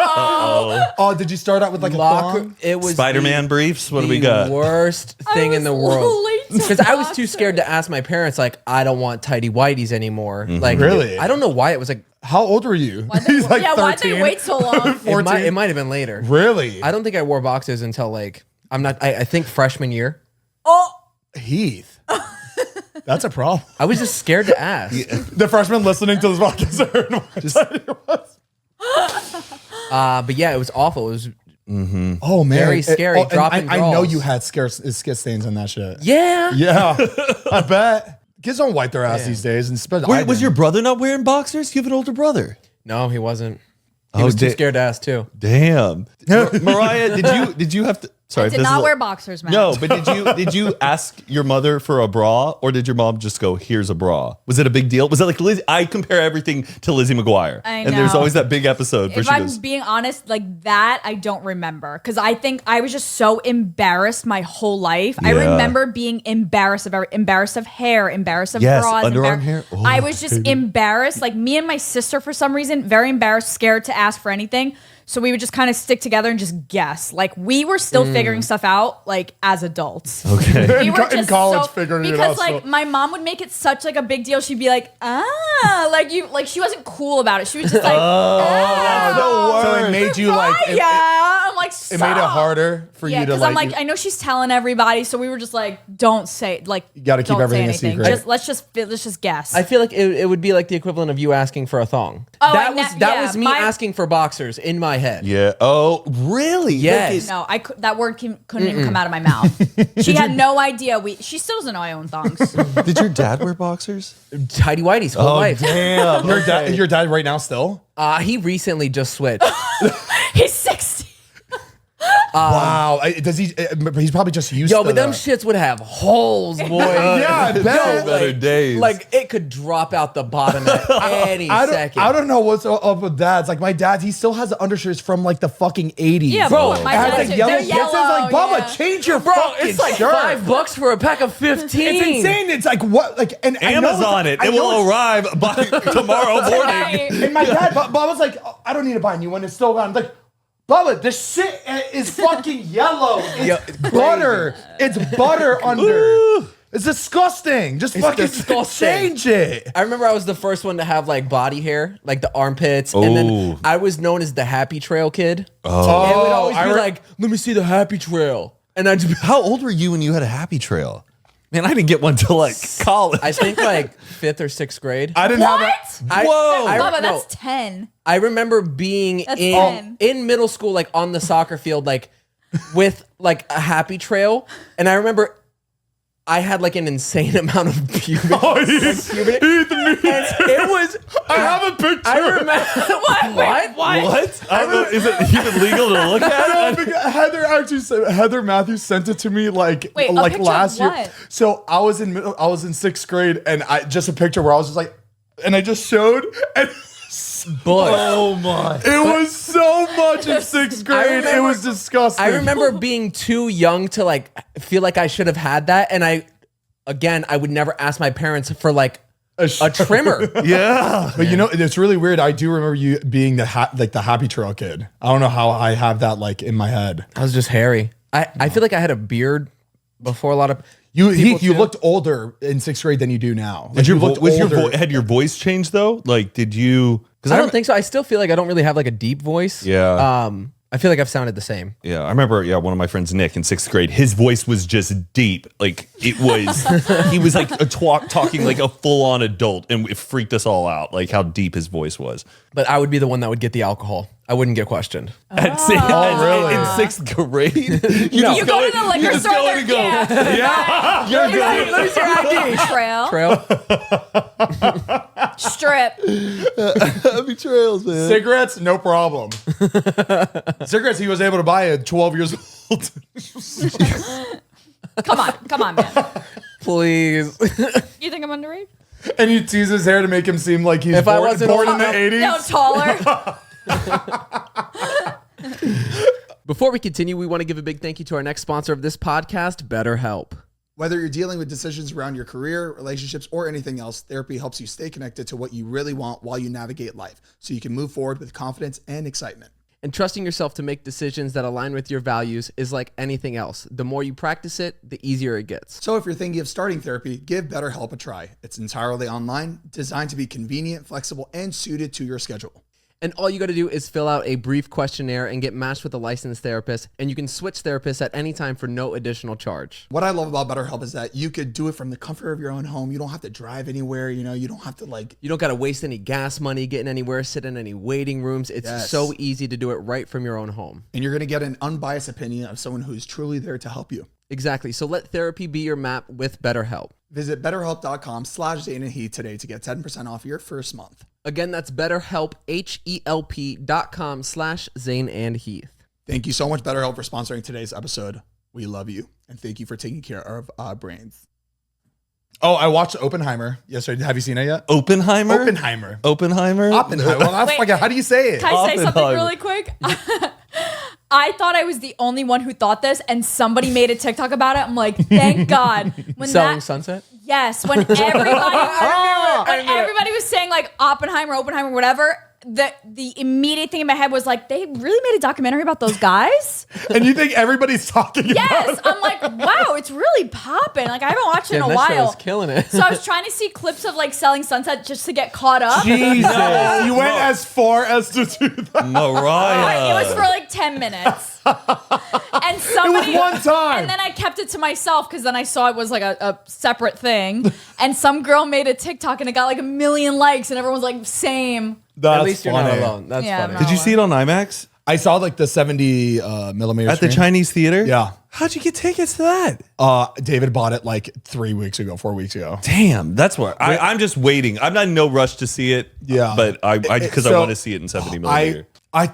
oh, did you start out with like a thong? it was Spider-Man the- briefs. What do we the got? worst thing in the was world. late to Because I was too boxers. scared to ask my parents, like, I don't want tighty whities anymore. Like, Really? I don't know why it was like. How old were you? Why'd they, He's like why'd 13. they wait so long? 14. It might have been later. Really? I don't think I wore boxes until like I think freshman year. Oh, Heath. That's a problem. I was just scared to ask. The freshmen listening to this podcast are But yeah, it was awful. It was oh man, Very scary, and dropping I know draws. you had skit stains on that shit. yeah. Yeah, I bet. Kids don't wipe their ass these days, and especially I Was didn't. your brother not wearing boxers? You have an older brother. No, he wasn't. He was too scared to ask too. Damn. Mariah, did you have to? Sorry, did not wear boxers, man. No, but did you ask your mother for a bra, or did your mom just go, "Here's a bra"? Was it a big deal? Was it like Liz? I compare everything to Lizzie McGuire, I and there's know. always that big episode where If she I'm goes, being honest, like that, I don't remember because I think I was just so embarrassed my whole life. I Yeah. remember being embarrassed of hair, embarrassed of Yes, bras, underarm hair. Oh, I was just embarrassed. Like me and my sister, for some reason, very embarrassed, scared to ask for anything. So we would just kind of stick together and just guess. Like we were still figuring stuff out like as adults. Okay. We were In college figuring it out. Because like my mom would make it such like a big deal. She'd be like, like she wasn't cool about it. She was just like, So it made you like, I'm like, it made it harder for you to because like. I'm like, I know she's telling everybody, so we were just like, don't say like, you gotta keep everything a secret. Just let's just guess. I feel like it would be like the equivalent of you asking for a thong. Oh, that was me asking for boxers in my head. Yeah. Oh, really? Yes. No, that word couldn't even come out of my mouth. She had no idea. She still doesn't know I own thongs. Did your dad wear boxers? Tidy whitey's whole life. Damn. your dad right now still? He recently just switched. He's 60. Wow. Does he? He's probably just used. Yo, to but them that. shits would have holes, boy. Yeah, I bet. Better days. Like it could drop out the bottom at any second. I don't know what's up with dads. Like my dad, he still has the undershirts from like the fucking 80s. Yeah, Bro, my It has dad like too. yellow They're pits. It's like, Bubba, yeah. change your Bro, fucking it's like shirt. $5 for a pack of 15. It's insane. It's like what? Like and Amazon it. I It know will arrive by tomorrow morning. Right. And my dad, Bubba's like, oh, I don't need to buy a new one. It's still gone. I'm like, Bubba, this shit is fucking yellow. It's butter. It's butter under. It's disgusting. Just fucking disgusting. change it. I remember I was the first one to have like body hair, like the armpits, and Ooh. then I was known as the happy trail kid. Oh, It would always I be re- like, let me see the happy trail. And I'd just be, How old were you when you had a happy trail? Man, I didn't get one till like college. I think like 5th or 6th grade. I didn't What? have I, Whoa. Bubba, no, that's 10. I remember being That's 10. in middle school, like on the soccer field, like with like a happy trail. And I remember I had like an insane amount of pubic. It was. I have a picture. I remember. What? What? I don't know. Is it even legal to look at? Heather Matthews sent it to me like Wait, a like picture last of year. what? So I was in 6th grade, and I just a picture where I was just like, and I just showed, and Boy. Oh my. it was so much in 6th grade. It was disgusting. I remember being too young to like feel like I should have had that, and I would never ask my parents for like a trimmer. Yeah. But you know, it's really weird. I do remember you being the happy trail kid. I don't know how I have that like in my head. I was just hairy. I feel like I had a beard before a lot of Heath, you too. looked older in 6th grade than you do now. Like, Did you looked older. had your voice changed though? Like, did you? Because I don't think so. I still feel like I don't really have like a deep voice. Yeah. I feel like I've sounded the same. Yeah, I remember. Yeah, one of my friends, Nick, in 6th grade, his voice was just deep. Like it was, he was like talking like a full-on adult, and it freaked us all out. Like how deep his voice was. But I would be the one that would get the alcohol. I wouldn't get questioned. Really? In 6th grade, You go to the liquor store and go, yeah. Let me see your ID. Trail. Strip. Happy trails, man. Cigarettes, no problem. Cigarettes, he was able to buy at 12 years old. Come on, man. Please. You think I'm underage? And he teases his hair to make him seem like he's If I born, wasn't born in old the enough- 80s. No, taller. Before we continue, we want to give a big thank you to our next sponsor of this podcast, BetterHelp. Whether you're dealing with decisions around your career, relationships, or anything else, therapy helps you stay connected to what you really want while you navigate life, so you can move forward with confidence and excitement. And trusting yourself to make decisions that align with your values is like anything else. The more you practice it, the easier it gets. So if you're thinking of starting therapy, give BetterHelp a try. It's entirely online, designed to be convenient, flexible, and suited to your schedule. And all you got to do is fill out a brief questionnaire and get matched with a licensed therapist. And you can switch therapists at any time for no additional charge. What I love about BetterHelp is that you could do it from the comfort of your own home. You don't have to drive anywhere. You know, you don't have to like. You don't got to waste any gas money getting anywhere, sit in any waiting rooms. It's Yes. so easy to do it right from your own home. And you're going to get an unbiased opinion of someone who's truly there to help you. Exactly. So let therapy be your map with BetterHelp. Visit betterhelp.com/Zane and Heath today to get 10% off your first month. Again, that's BetterHelp, HELP.com/Zane and Heath. Thank you so much, BetterHelp, for sponsoring today's episode. We love you. And thank you for taking care of our brains. Oh, I watched Oppenheimer yesterday. Have you seen it yet? Oppenheimer. Oppenheimer. Oppenheimer. Well, Wait. how do you say it? Can I say something Oppenheimer. really quick? I thought I was the only one who thought this, and somebody made a TikTok about it. I'm like, thank God. When Selling Sunset? Yes, when everybody was saying like Oppenheimer, whatever, the immediate thing in my head was like, they really made a documentary about those guys? And you think everybody's talking about Yes. it? I'm like, wow, it's really popping. Like, I haven't watched it in a that show while. was killing it. So I was trying to see clips of like Selling Sunset just to get caught up. Jesus. You went as far as to do that. Mariah. It was for like 10 minutes. And somebody, It was one time. And then I kept it to myself because then I saw it was like a separate thing. And some girl made a TikTok and it got like 1 million likes and everyone's like, same. That's At least you're not alone. That's Yeah, funny. no. Did you see it on IMAX? I saw like the 70 millimeter At the screen. Chinese theater? Yeah. How'd you get tickets to that? David bought it like 4 weeks ago. Damn, that's where I'm just waiting. I'm not in no rush to see it. Yeah. But I because I So, want to see it in 70 millimeter. I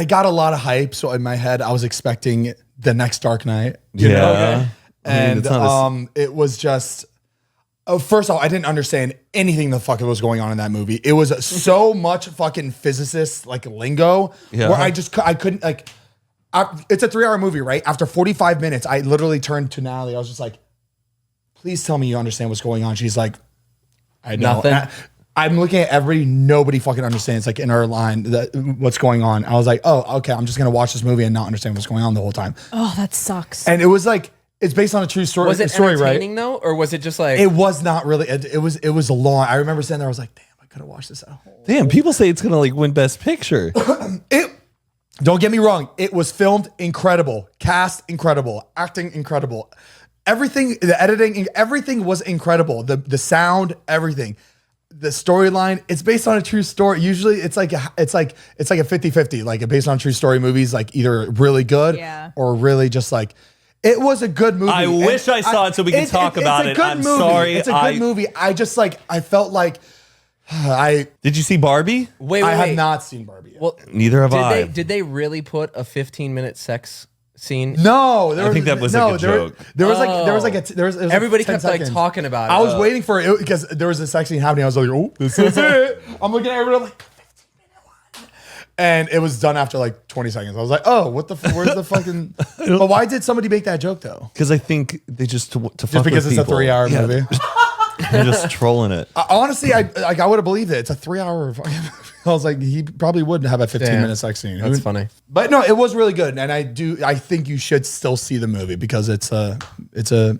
got a lot of hype, so in my head I was expecting the next Dark Knight. You Yeah. know? I mean, And it's not it was just first of all, I didn't understand anything the fuck was going on in that movie. It was so much fucking physicist like lingo Yeah. where I couldn't like. It's a 3-hour movie, right? After 45 minutes, I literally turned to Natalie. I was just like, "Please tell me you understand what's going on." She's like, "I don't." Nothing. I'm looking at everybody. Nobody fucking understands. Like in our line, what's going on. I was like, "Oh, okay. I'm just gonna watch this movie and not understand what's going on the whole time." Oh, that sucks. And it was like it's based on a true story. Was it story, right? entertaining though, or was it just like? It was not really. It was a long. I remember sitting there. I was like, "Damn, I could have watched this at home." Damn, people say it's gonna like win Best Picture. Don't get me wrong. It was filmed incredible. Cast incredible. Acting incredible. Everything, the editing, everything was incredible. The sound, everything. The storyline, it's based on a true story. Usually it's like a 50-50, like based on true story movies, like either really good or really just like it was a good movie. I wish I saw it so we could talk about it. I'm sorry. It's a good movie. I just like I felt like Did you see Barbie? wait, I have not seen Barbie yet. Well, Neither have I. Did they really put a 15-minute sex scene? No, I think that was like a joke. There was Everybody 10 kept like seconds. talking about it. I was waiting for it because there was a sex scene happening. I was like, "Oh, this is it." I'm looking at everyone like 15-minute one, and it was done after like 20 seconds. I was like, "Oh, what the? Where's the fucking?" But why did somebody make that joke though? Because I think they just fuck Just because with it's a people. 3-hour movie. They're just trolling it. Honestly, I would have believed it. It's a 3-hour fucking movie. I was like, he probably would have a 15-minute sex scene. That's funny. But no, it was really good, and I think you should still see the movie because it's a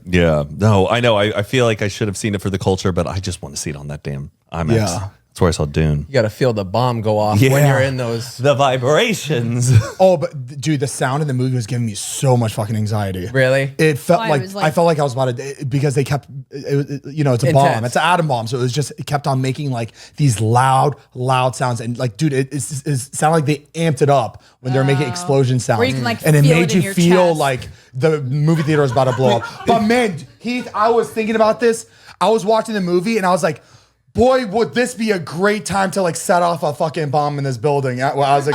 Yeah. No, I know. I feel like I should have seen it for the culture, but I just want to see it on that damn IMAX. Yeah. That's where I saw Dune. You got to feel the bomb go off when Yeah. you're in those. The vibrations. Oh, but dude, the sound in the movie was giving me so much fucking anxiety. Really? It felt Why? It like, was like- I felt like I was about to because they kept it's a bomb, Intense. it's an atom bomb, so it kept on making like these loud sounds, and like dude, it sounded like they amped it up when they were making explosion sounds, Where you can, like, and it feel made it in you your feel chest. like the movie theater was about to blow up. But man, Heath, I was thinking about this. I was watching the movie and I was like, boy, would this be a great time to like set off a fucking bomb in this building? As the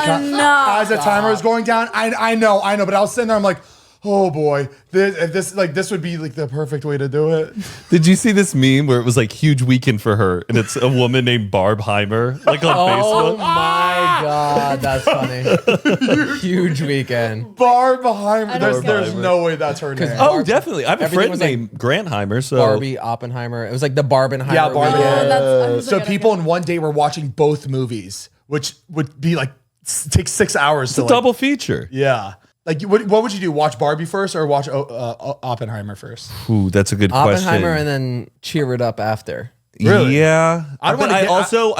timer was going down, I know, but I was sitting there, I'm like, oh boy, this would be like the perfect way to do it. Did you see this meme where it was like huge weekend for her, and it's a woman named Barbenheimer, like on Oh Facebook? my God, that's funny. Huge weekend. Barbenheimer. There's Barbenheimer. no way that's her name. Oh, definitely. I have a Everything friend was like named Grantheimer. So Barbie, Oppenheimer. It was like the Barbenheimer. Yeah, Barbie. weekend. that's So people in one day were watching both movies, which would be like take 6 hours it's to a like, double feature. Yeah. Like, what would you do? Watch Barbie first or watch Oppenheimer first? Ooh, that's a good question. Oppenheimer and then cheer it up after. Really? Yeah. I But I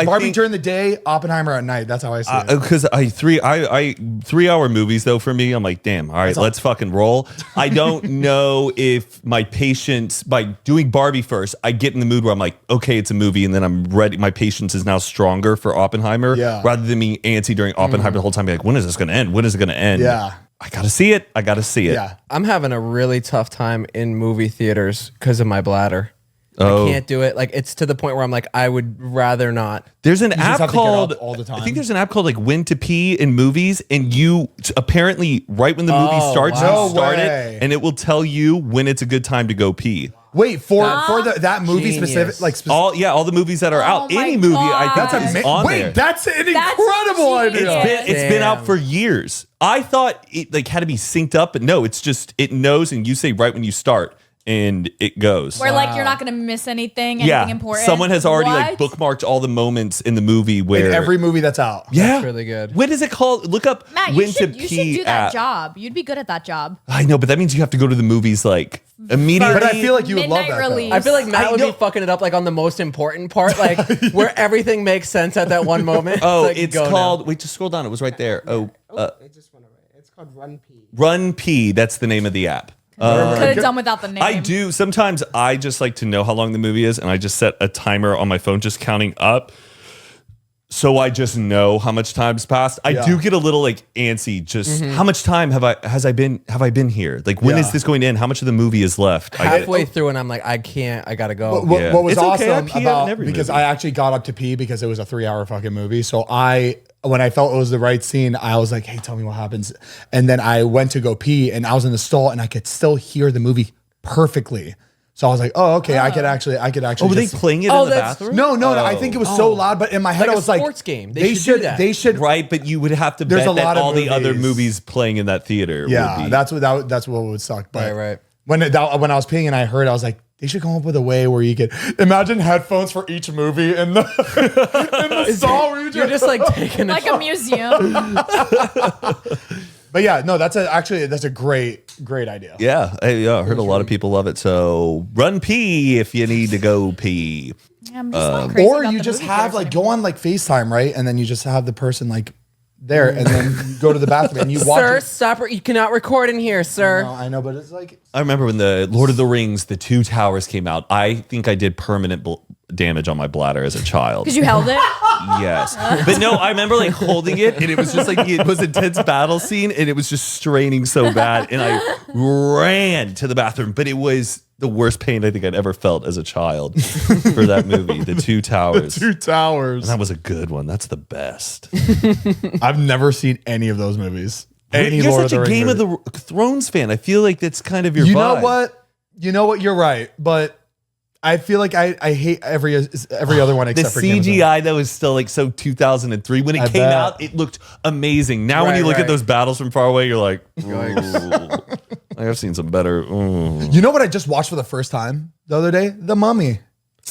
Barbie think, during the day, Oppenheimer at night. That's how I see it. because 3-hour movies though for me, I'm like, damn, all right, let's fucking roll. I don't know if my patience by doing Barbie first, I get in the mood where I'm like, okay, it's a movie, and then I'm ready. My patience is now stronger for Oppenheimer, rather than being antsy during Oppenheimer the whole time. Be like, when is this going to end? When is it going to end? Yeah. I gotta see it. I gotta see it. Yeah. I'm having a really tough time in movie theaters because of my bladder. Oh. I can't do it. Like, it's to the point where I'm like, I would rather not. There's an just app have to get up called all the time. I think there's an app called like When to Pee in movies, and you apparently right when the movie starts, wow. you start No way. it, and it will tell you when it's a good time to go pee. Wait, for that movie Genius. specific, like All the movies that are out, my any movie I think God. is on there. Wait, that's an That's incredible genius. idea. It's been out for years. I thought it like had to be synced up, but no, it's just it knows, and you say right when you start, and it goes. Where like you're not gonna miss anything important. Someone has already like What? bookmarked all the moments in the movie where In every movie that's out. yeah, That's really good. What is it called? Look up Matt, when you should to you pee should do that at. job. You'd be good at that job. I know, but that means you have to go to the movies like immediately. But I feel like you would love Midnight that. release. I feel like Matt I would know. be fucking it up like on the most important part, like where everything makes sense at that one moment. Oh, like, it's go now. called. Wait, just scroll down. It was right there. Oh, It just went away. It's called Run P. Run P. That's the name of the app. Could have done without the name. I do. Sometimes I just like to know how long the movie is, and I just set a timer on my phone, just counting up. So I just know how much time's passed. I do get a little like antsy. Just how much time have I been here? Like when is this going to end? How much of the movie is left? halfway through, and I'm like, I can't. I gotta go. What, what was It's okay, I awesome pee out in about every because movie. I actually got up to pee because it was a 3-hour fucking movie. So when I felt it was the right scene, I was like, hey, tell me what happens. And then I went to go pee and I was in the stall and I could still hear the movie perfectly. So I was like, oh, okay, I could actually Oh, were they just- playing it Oh, in the that's- bathroom? No, I think it was so loud, but in my head Like I a was like, sports game. They should do that. They should. Right, but you would have to There's bet a lot that of all the other movies. movies playing in that theater. Yeah, would be. that's what would suck. But Right. when I was peeing and I heard, I was like, they should come up with a way where you could imagine headphones for each movie in the in the stall. Where You're just like taking like a museum. But yeah, no, that's a great idea. Yeah, I heard a lot of people love it. So run pee if you need to go pee. Yeah, I'm just not crazy Or about you the just movie have theaters like anymore. go on like FaceTime, right? And then you just have the person like there, and then you go to the bathroom and you watch. Sir, it. stop! You cannot record in here, sir. No, I know, but it's like I remember when the Lord of the Rings, the Two Towers came out. I think I did permanent damage on my bladder as a child. Because you held it. Yes. But no, I remember like holding it and it was just like it was an intense battle scene and it was just straining so bad. And I ran to the bathroom, but it was the worst pain I think I'd ever felt as a child for that movie, The Two Towers. Two Towers. And that was a good one. That's the best. I've never seen any of those movies. Any You're Lord such of a the Game Rings of the Thrones fan. I feel like that's kind of your You vibe. know what? You're right, but I feel like I hate every other one The except for Game of Thrones. CGI though is still like so 2003. When it I came bet. out, it looked amazing. Now when Right, you look at right. those battles from far away, you're like, "Ooh." I have seen some better. Ooh. You know what I just watched for the first time the other day? The Mummy.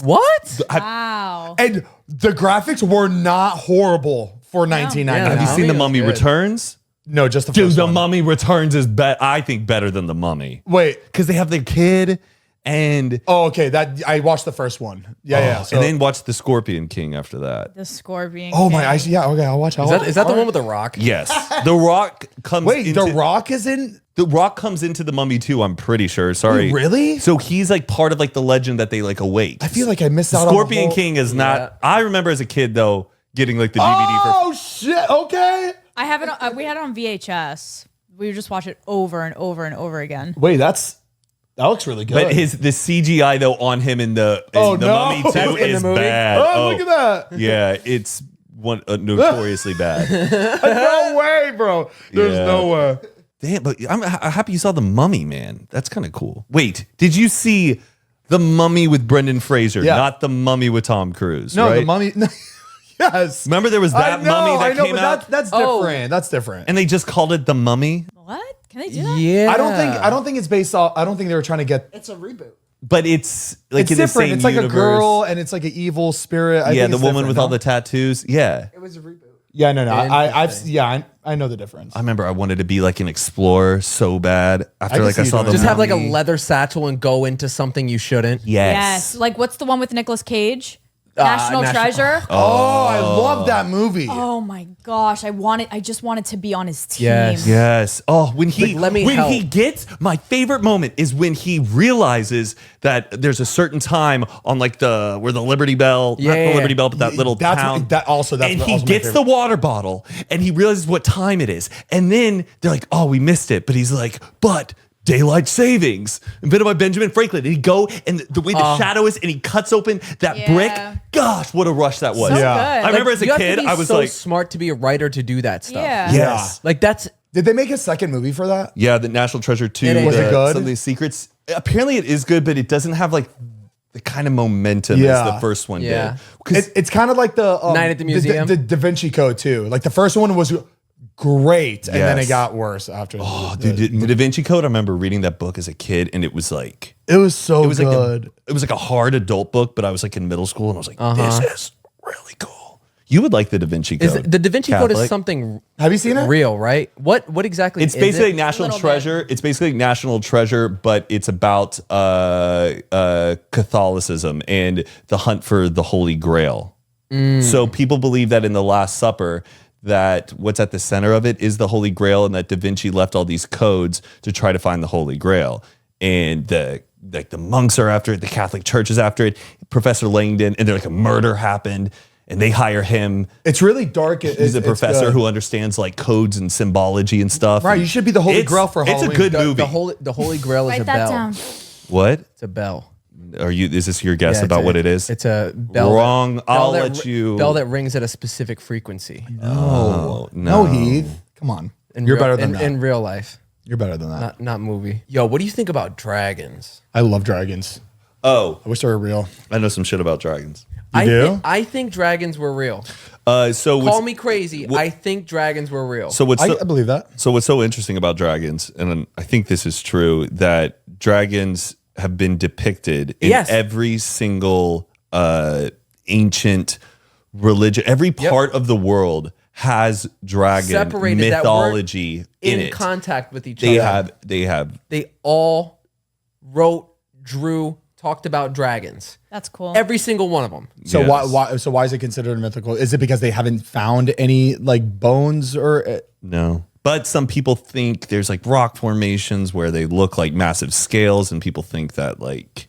What? Wow. And the graphics were not horrible for 1999. Have you Mummy seen The was Mummy good. Returns? No, just the Dude, first The one. Mummy Returns is I think better than The Mummy Wait. because they have their kid and Oh, okay. That I watched the first one. Yeah. So, and then watch The Scorpion King after that. The Scorpion. oh my, King. I see. Yeah, okay. I'll watch. Is that the one with the rock? Yes, The Rock comes. Wait, into, The Rock is in. The Rock comes into The Mummy too. I'm pretty sure. Sorry, Wait, really? So he's like part of like the legend that they like awake. I feel like I missed out. Scorpion on the whole, King is not. Yeah. I remember as a kid though getting like the DVD for. Oh shit! Okay. I have it. We had it on VHS. We would just watch it over and over and over again. Wait, that looks really good. But the CGI though on him in the Oh, the no. Mummy too That's in the is movie? bad. Oh, look at that! Yeah, it's notoriously bad. No way, bro. There's Yeah. no way. Damn, but I'm happy you saw The Mummy, man. That's kind of cool. Wait, did you see The Mummy with Brendan Fraser, Yeah. not The Mummy with Tom Cruise? No, right? the Mummy. Yes. Remember there was that mummy that came but out, That's Oh. different. That's different. and they just called it The Mummy. What? Can they do that? Yeah. I don't think it's based off. I don't think they were trying to get. It's a reboot. But it's like It's in the different. same It's like universe. a girl, and it's like an evil spirit. I Yeah, think the it's woman different, with no? all the tattoos. Yeah. It was a reboot. Yeah, no. Interesting. I know the difference. I remember I wanted to be like an explorer so bad after can like I see saw you the doing Just have like a Mummy. leather satchel and go into something you shouldn't. Yes. Like what's the one with Nicolas Cage? National Treasure. Oh, I love that movie. Oh my gosh, I just wanted to be on his team. Yes. Yes. Oh, when he Like, let me when help. he gets my favorite moment is when he realizes that there's a certain time on like where the Liberty Bell, not Yeah. the Liberty Bell, but that little That's town. what- that also- that's and what- he also my gets the favorite. water bottle and he realizes what time it is, and then they're like, "Oh, we missed it," but he's like, "But." Daylight savings, invented by Benjamin Franklin. And he go and the way the shadow is, and he cuts open that Yeah. brick. Gosh, what a rush that was! So Yeah. good. I remember as a You have to kid, be I was so like, smart to be a writer to do that stuff. Yeah. "Yes, Like that's Did they make a second movie for that? yeah." The National Treasure 2. It is. Was it good? Some of the secrets. Apparently, it is good, but it doesn't have like the kind of momentum Yeah. as the first one Yeah. did. 'Cause It's kind of like the Night at the Museum. the Da Vinci Code too. Like the first one was great, and then it Yes. got worse after. Oh, dude, the Da Vinci Code. I remember reading that book as a kid, and it was like it was so it was good. it was like a hard adult book, but I was like in middle school, and I was like, this is really cool. You would like the Da Vinci Code. The Da Vinci Code is Catholic. something Have you seen it? real, right? What exactly It's is basically it? National Little Treasure. It's basically National Treasure, but it's about Catholicism and the hunt for the Holy Grail. So people believe that in the Last Supper, that what's at the center of it is the Holy Grail, and that Da Vinci left all these codes to try to find the Holy Grail. And the monks are after it, the Catholic Church is after it, Professor Langdon, and they're like a murder happened, and they hire him. It's really dark. He's a professor good. who understands like codes and symbology and stuff. Right, you should be the Holy It's- Grail for It's Halloween. a good movie. The Holy Grail is Write a that bell. down. What? It's a bell. Is this your guess Yeah, about what it is? It's a bell. Wrong. I'll that let you. Bell that rings at a specific frequency. Oh, no, Heath. Come on. You're real- better than that. in real life, You're better than that. not movie. Yo, what do you think about dragons? I love dragons. Oh, I wish they were real. I know some shit about dragons. do? I think dragons were real. So Call me crazy. I think dragons were real. So what's I so, believe that. so what's so interesting about dragons, and I think this is true, that dragons have been depicted in Yes. every single ancient religion. Every part of the world has dragon Separated that mythology in it. contact with each They other. have. They all wrote, drew, talked about dragons. That's cool. Every single one of them. So Yes. why is it considered mythical? Is it because they haven't found any like bones or No. But some people think there's like rock formations where they look like massive scales, and people think that like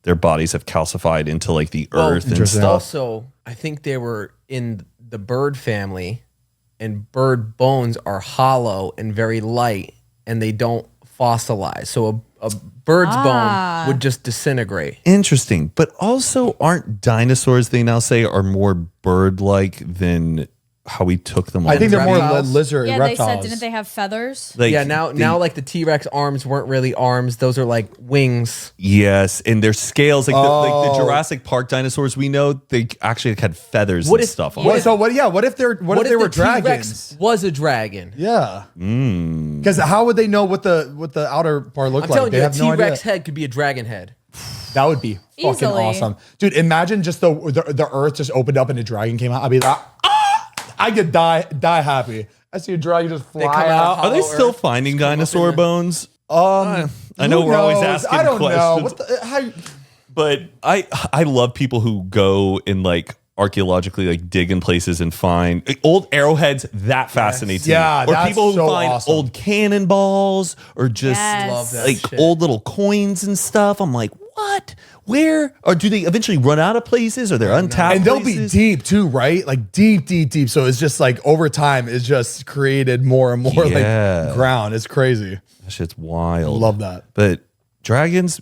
their bodies have calcified into like the earth and interesting. stuff. Also, I think they were in the bird family, and bird bones are hollow and very light, and they don't fossilize. So a bird's bone would just disintegrate. Interesting. But also, aren't dinosaurs, they now say, are more bird-like than how we took them on? I think they're more reptiles? lizard Yeah, reptiles. they said, didn't they have feathers? like, Yeah, now like the T-Rex arms weren't really arms; those are like wings. Yes, and their scales, like the Oh. Jurassic Park dinosaurs we know, they actually had feathers What and if- stuff on What, them. so what? Yeah. What if they're what if they were the T-Rex dragons? was a dragon? Yeah. Hmm. Because how would they know what the outer part looked I'm like? telling They you, a have no T-Rex idea. head could be a dragon head. That would be fucking Easily. awesome, dude. Imagine just the earth just opened up and a dragon came out. I'd be like, I could die happy. I see a dragon just fly come out out. of Are they Hollow still Earth, finding dinosaur bones? I Who know we're always knows? asking I don't questions. know. What the, how, But I love people who go and like archaeologically like dig in places and find old arrowheads. That fascinates me. Yeah, or that's people who so find awesome. old cannonballs or just Yes. Love that like shit. old little coins and stuff. I'm like, what? Where? Or do they eventually run out of places? Or they're untapped? and they'll be places? deep too, right? Like deep. So it's just like over time, it's just created more and more Yeah. like ground. It's crazy. That shit's wild. Love that. But dragons,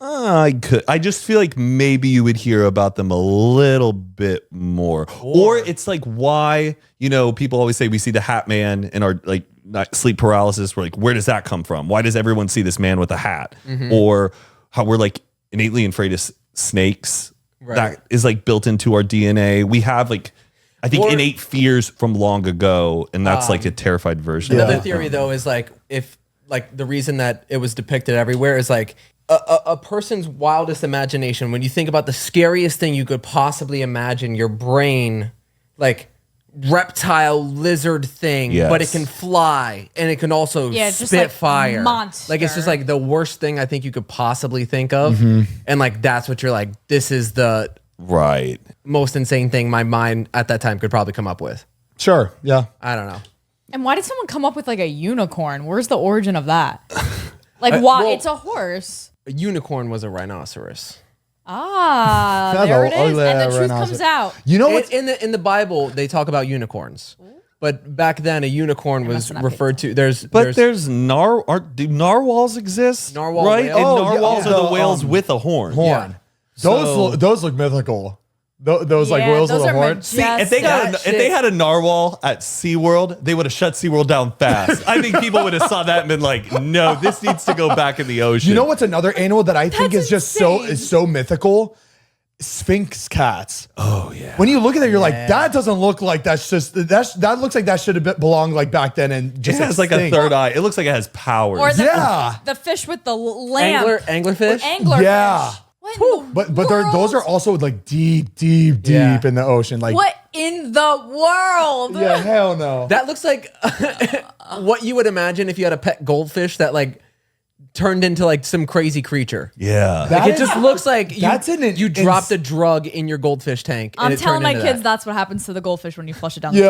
I just feel like maybe you would hear about them a little bit more. Or it's like why, people always say we see the Hat Man in our like not sleep paralysis. We're like, where does that come from? Why does everyone see this man with a hat? Or how we're like innately afraid of snakes. Right. That is like built into our DNA. We have like, I think Or- innate fears from long ago, and that's like a terrified version. Another of it. theory though is like if like the reason that it was depicted everywhere is like a person's wildest imagination. When you think about the scariest thing you could possibly imagine, your brain like reptile lizard thing, Yes. but it can fly and it can also Yeah, just spit like fire. monster. Like it's just like the worst thing I think you could possibly think of. Mm-hmm. And like that's what you're like, this is the Right. most insane thing my mind at that time could probably come up with. Sure. Yeah. I don't know. And why did someone come up with like a unicorn? Where's the origin of that? Like, why? well- It's a horse. A unicorn was a rhinoceros. Ah, Yeah, there the it is. ugly And the truth rhinoceros. comes out. You know what? In the Bible, they talk about unicorns, but back then a unicorn was must not referred to. But do narwhals exist? Narwhal right? whale? And Oh, narwhals yeah. are the whales with a horn. Horn. So- Those look mythical. Those like Yeah, whales those with a are horn. majestic. If they That if they had a narwhal at SeaWorld, they would have shut SeaWorld down fast. I think people would have saw that and been like, no, this needs to go back in the ocean. You know what's another animal that I think That's is just insane. so mythical? Sphinx cats. Oh yeah. When you look at it, you're like, that doesn't look like that looks like that should have belonged like back then and just It has like a extinct. third eye. It looks like it has powers. Or Yeah. the fish with the lamp. Anglerfish? Anglerfish. Yeah. What in the But those are world? also like deep Yeah. in the ocean. Like What in the world? yeah, hell no. That looks like what you would imagine if you had a pet goldfish that like turned into like some crazy creature. Yeah. That It is- just looks like you dropped a drug in your goldfish tank. and I'm it telling turned my into kids that. that's what happens to the goldfish when you flush it down the yeah,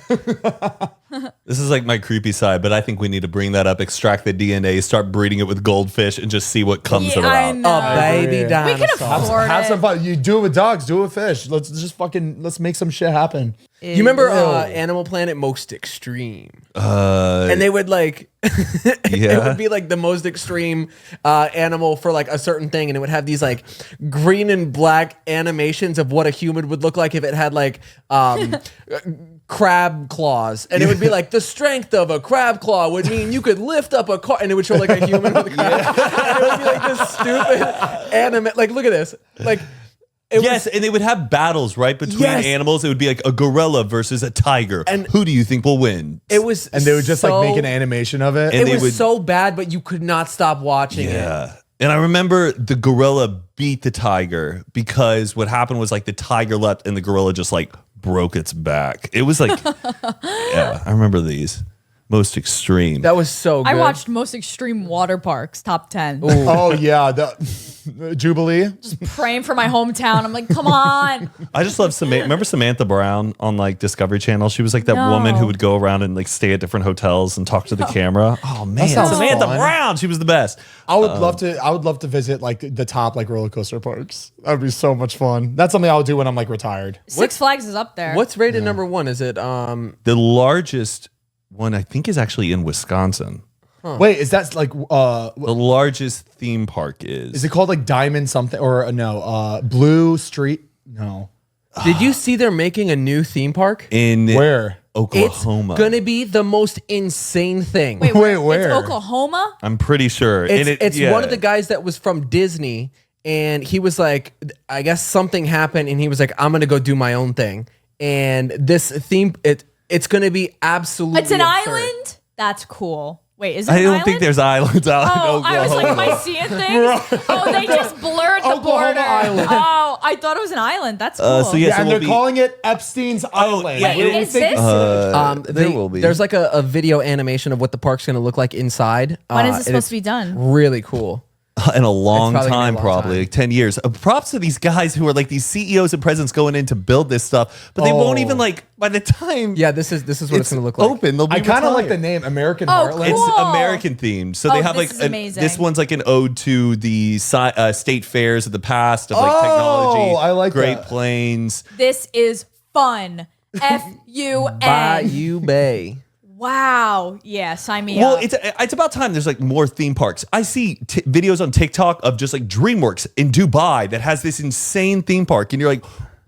toilet. right. This is like my creepy side, but I think we need to bring that up, extract the DNA, start breeding it with goldfish, and just see what comes Yeah, I about. know. A baby agree. dinosaur. We can afford Have it. some fun. You do it with dogs, do it with fish. Let's make some shit happen. You remember Animal Planet Most Extreme? And they would like, it Yeah. would be like the most extreme animal for like a certain thing, and it would have these like green and black animations of what a human would look like if it had like crab claws, and it would be like the strength of a crab claw would mean you could lift up a car, and it would show like a human with a crab, and it would be like this stupid anime. Like, look at this, like. Yes, and they would have battles, right, between Yes. animals. It would be like a gorilla versus a tiger. And- who do you think will win? It was, And they would just like so- make an animation of it. And It they was would- so bad, but you could not stop watching it. Yeah. And I remember the gorilla beat the tiger because what happened was like the tiger leapt and the gorilla just like broke its back. It was like, yeah, I remember these. Most extreme. That was so good. I watched Most Extreme Water Parks top 10. Oh yeah, the Jubilee. Praying for my hometown. I'm like, come on. I just love Samantha. Remember Samantha Brown on like Discovery Channel? She was like that No. woman who would go around and like stay at different hotels and talk to the camera. Oh man, sounds Samantha fun. Brown. She was the best. I would love to visit like the top like roller coaster parks. That'd be so much fun. That's something I'll do when I'm like retired. Six Flags is up there. What's rated number one? Is it The largest one I think is actually in Wisconsin. Wait, is that like The largest theme park is it called like Diamond something or no, Blue Street? No. Did you see they're making a new theme park? in Where? Oklahoma. It's gonna be the most insane thing. Wait, Wait, It's where? Oklahoma? I'm pretty sure. And It's yeah. one of the guys that was from Disney, and he was like, I guess something happened, and he was like, I'm gonna go do my own thing. And this theme, it's gonna be absolutely. It's an absurd. island? That's cool. Wait, is it I an don't island? think there's islands out in Oh, Oklahoma. I was like, am I seeing things? Oh, they just blurred the Oklahoma border. Island. Oh, I thought it was an island. That's cool. so yeah, Yeah, so and we'll they're be- calling it Epstein's Island. yeah, Wait, What do you is think? this? there will be. There's like a video animation of what the park's gonna look like inside. When is this and supposed it's to be done? Really cool. in a long It's probably gonna be a time, long probably time. like 10 years. Props to these guys who are like these CEOs and presidents going in to build this stuff, but they won't Oh. even like by the time Yeah, this is what it's gonna look like. open. They'll be I kind of like the retired. name American Oh, Heartland. cool. It's American themed, so they Oh, have this like is amazing. this one's like an ode to the state fairs of the past of like Oh, technology. I like Great that. Plains. This is fun. FUN. Bayou Bay. Wow. Yeah, sign me Well, up. it's about time there's like more theme parks. I see videos on TikTok of just like DreamWorks in Dubai that has this insane theme park, and you're like,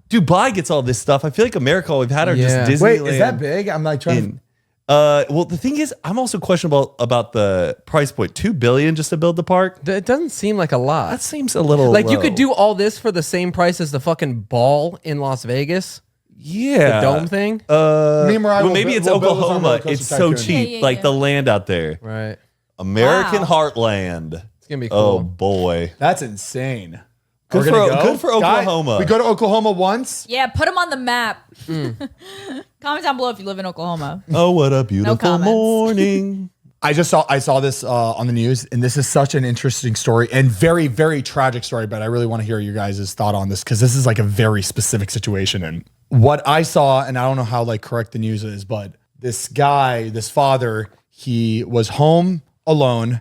Dubai gets all this stuff. I feel like America, all we've had are Yeah. just Disneyland. Wait, is that big? I'm like trying in- well, the thing is, I'm also questionable about the price point. $2 billion just to build the park. It doesn't seem like a lot. That seems a little Like you low. could do all this for the same price as the fucking ball in Las Vegas, yeah the dome thing. Me and Mariah Well, will maybe bu- it's we'll build this on Oklahoma. Roller Coaster It's so Tycoon. cheap, Yeah, like yeah. the land out there. Right. American Wow. heartland. It's gonna be Oh cool. boy. That's insane. Good We're gonna for- go? good for Guy, Oklahoma. we go to Oklahoma once. yeah, put them on the map. Comment down below if you live in Oklahoma. Oh, what a beautiful comments. morning. I saw this on the news, and this is such an interesting story and very, very tragic story. But I really want to hear your guys' thought on this because this is like a very specific situation. And what I saw, and I don't know how like correct the news is, but this guy, this father, he was home alone,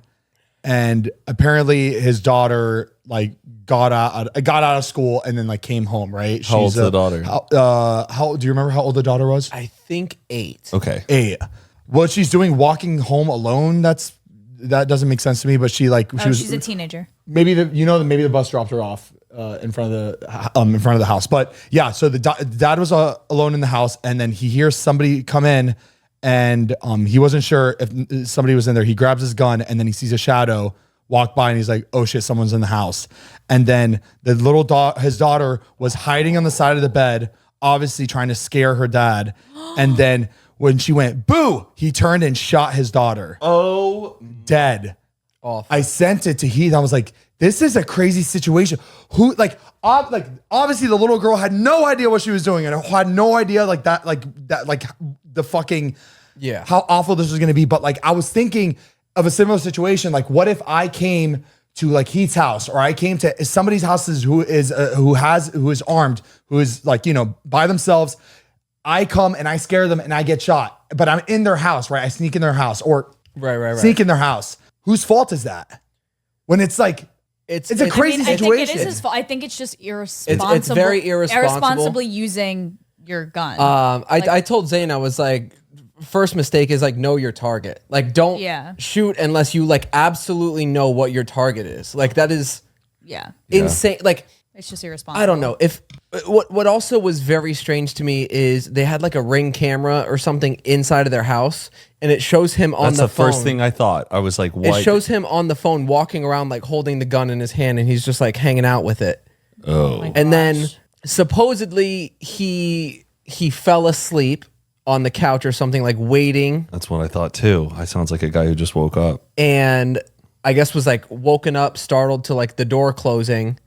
and apparently his daughter like got out of school and then like came home. Right? How old's the daughter? How do you remember how old the daughter was? I think 8. Okay. 8. What she's doing walking home alone, that doesn't make sense to me, but she Oh, she's a teenager. maybe maybe the bus dropped her off in front of the house. But yeah, so the dad was alone in the house, and then he hears somebody come in, and he wasn't sure if somebody was in there. He grabs his gun, and then he sees a shadow walked by and he's like, oh shit, someone's in the house. And then the his daughter was hiding on the side of the bed, obviously trying to scare her dad. And then when she went, boo, he turned and shot his daughter. Oh, dead. Awful. I sent it to Heath. I was like, this is a crazy situation. Obviously the little girl had no idea what she was doing and had no idea the fucking, how awful this was going to be. But like, I was thinking of a similar situation. Like, what if I came to like Heath's house, or I came to somebody's house who is armed, who is like, by themselves. I come and I scare them and I get shot, but I'm in their house, right? I sneak in their house or sneak in their house. Whose fault is that? When it's like, it's a crazy situation. I think it is his fault. I think it's just irresponsible. It's very irresponsible. Irresponsibly using your gun. I told Zane, I was like, first mistake is like, know your target. Like, don't shoot unless you like absolutely know what your target is. Like, that is insane. Like, it's just irresponsible. I don't know. If what also was very strange to me is they had like a Ring camera or something inside of their house, and it shows him on the phone. That's the first thing I thought. I was like, what? It shows him on the phone walking around like holding the gun in his hand, and he's just like hanging out with it. Oh. And then supposedly he fell asleep on the couch or something, like waiting. That's what I thought too. I sounds like a guy who just woke up. And I guess was like woken up, startled to like the door closing.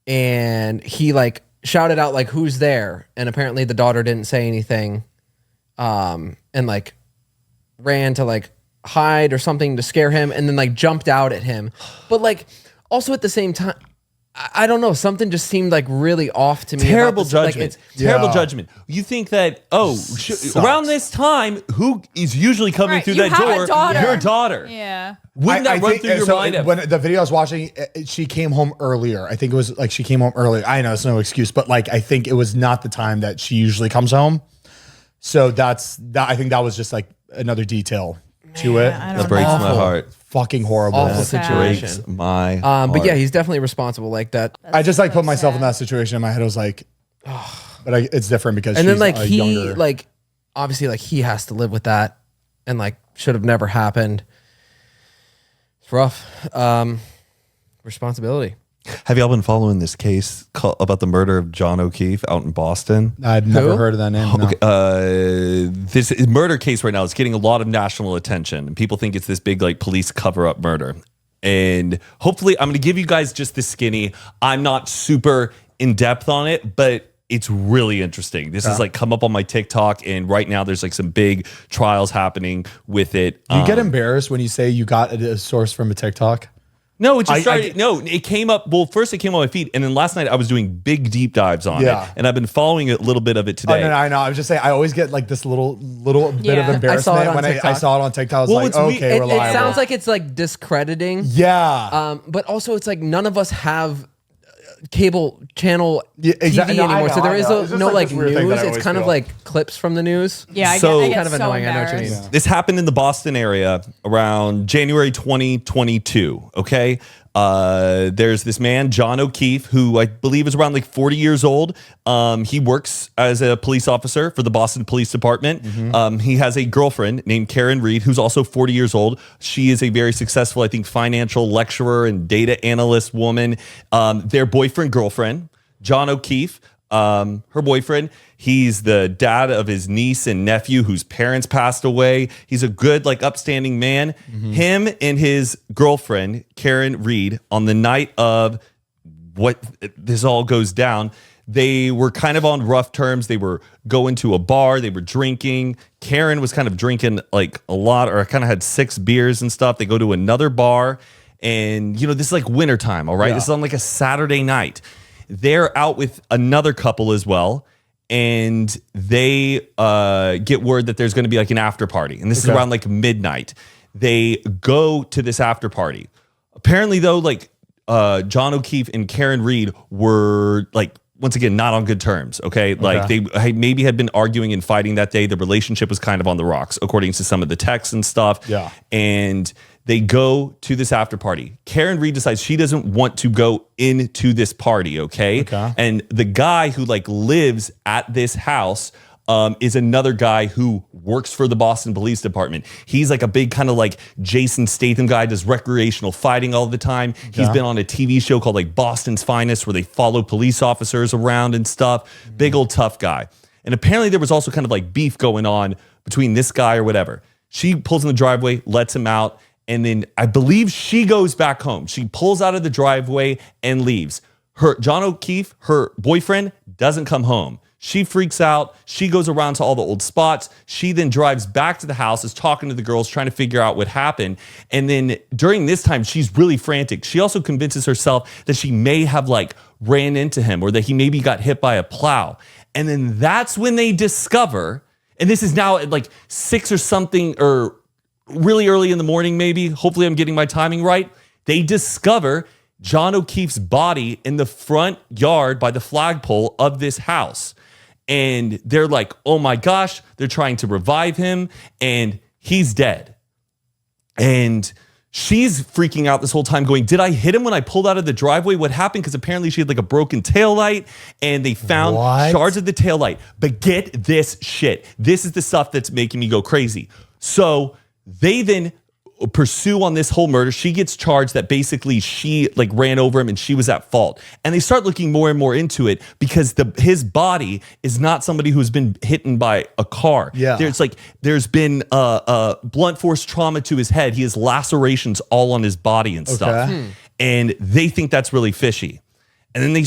And he like shouted out like, who's there? And apparently the daughter didn't say anything. And like ran to like hide or something to scare him, and then like jumped out at him. But like also at the same time, I don't know, something just seemed like really off to me. Terrible about this. judgment. Like, terrible judgment. You think that, around this time, who is usually coming through that door? Your daughter. Yeah. Wouldn't that run through your mind? When the video I was watching, she came home earlier. I think it was like she came home earlier. I know it's no excuse, but like I think it was not the time that she usually comes home. So I think that was just like another detail to it. That breaks my heart. Fucking horrible. Awful situation. Breaks my heart. But yeah, he's definitely responsible like that. I just like put myself in that situation in my head. I was like, but it's different because and she's then like he younger. like obviously like he has to live with that, and like should have never happened. It's rough. Responsibility. Have y'all been following this case about the murder of John O'Keefe out in Boston? I'd never heard of that name. No. This murder case right now is getting a lot of national attention, and people think it's this big like police cover-up murder. And hopefully, I'm going to give you guys just the skinny. I'm not super in depth on it, but it's really interesting. This has like come up on my TikTok, and right now there's like some big trials happening with it. Do you get embarrassed when you say you got a source from a TikTok? No, it just started. It came up. Well, first it came on my feed, and then last night I was doing big deep dives on it, and I've been following a little bit of it today. Oh, no, I know. I was just saying, I always get like this little bit of embarrassment when I saw it on TikTok. I was like, okay, reliable. It sounds like it's like discrediting. Yeah. But also it's like none of us have cable channel exactly. TV anymore, so there is no like news. It's kind of feel. like clips from the news. Yeah, I get kind of annoying. I know what you mean. This happened in the Boston area around January 2022. Okay. There's this man, John O'Keefe, who I believe is around like 40 years old. He works as a police officer for the Boston Police Department. He has a girlfriend named Karen Reed, who's also 40 years old. She is a very successful, I think, financial lecturer and data analyst woman. Their boyfriend, girlfriend, John O'Keefe, her boyfriend, he's the dad of his niece and nephew whose parents passed away. He's a good, like, upstanding man. Him and his girlfriend, Karen Reed, on the night of what this all goes down, they were kind of on rough terms. They were going to a bar. They were drinking. Karen was kind of drinking like a lot, or kind of had 6 beers and stuff. They go to another bar, and, this is like wintertime, all right? Yeah. This is on like a Saturday night. They're out with another couple as well, and they get word that there's going to be like an after party, and this is around like midnight. They go to this after party. Apparently, though, like John O'Keefe and Karen Reed were like, once again, not on good terms. Okay, like they maybe had been arguing and fighting that day. The relationship was kind of on the rocks, according to some of the texts and stuff. Yeah, and they go to this after party. Karen Reed decides she doesn't want to go into this party, okay? And the guy who like lives at this house is another guy who works for the Boston Police Department. He's like a big kind of like Jason Statham guy, does recreational fighting all the time. He's been on a TV show called like Boston's Finest where they follow police officers around and stuff. Big old tough guy. And apparently there was also kind of like beef going on between this guy or whatever. She pulls in the driveway, lets him out, and then I believe she goes back home. She pulls out of the driveway and leaves. John O'Keefe, her boyfriend, doesn't come home. She freaks out. She goes around to all the old spots. She then drives back to the house, is talking to the girls, trying to figure out what happened. And then during this time, she's really frantic. She also convinces herself that she may have like ran into him or that he maybe got hit by a plow. And then that's when they discover, and this is now at like 6 or something, or really early in the morning, maybe. Hopefully I'm getting my timing right. They discover John O'Keefe's body in the front yard by the flagpole of this house. And they're like, oh my gosh, they're trying to revive him and he's dead. And she's freaking out this whole time going, did I hit him when I pulled out of the driveway? What happened? Because apparently she had like a broken taillight and they found shards of the taillight. But get this shit. This is the stuff that's making me go crazy. So they then pursue on this whole murder. She gets charged that basically she like ran over him and she was at fault. And they start looking more and more into it because his body is not somebody who's been hit by a car. Yeah. There's been blunt force trauma to his head. He has lacerations all on his body and stuff. And they think that's really fishy. And then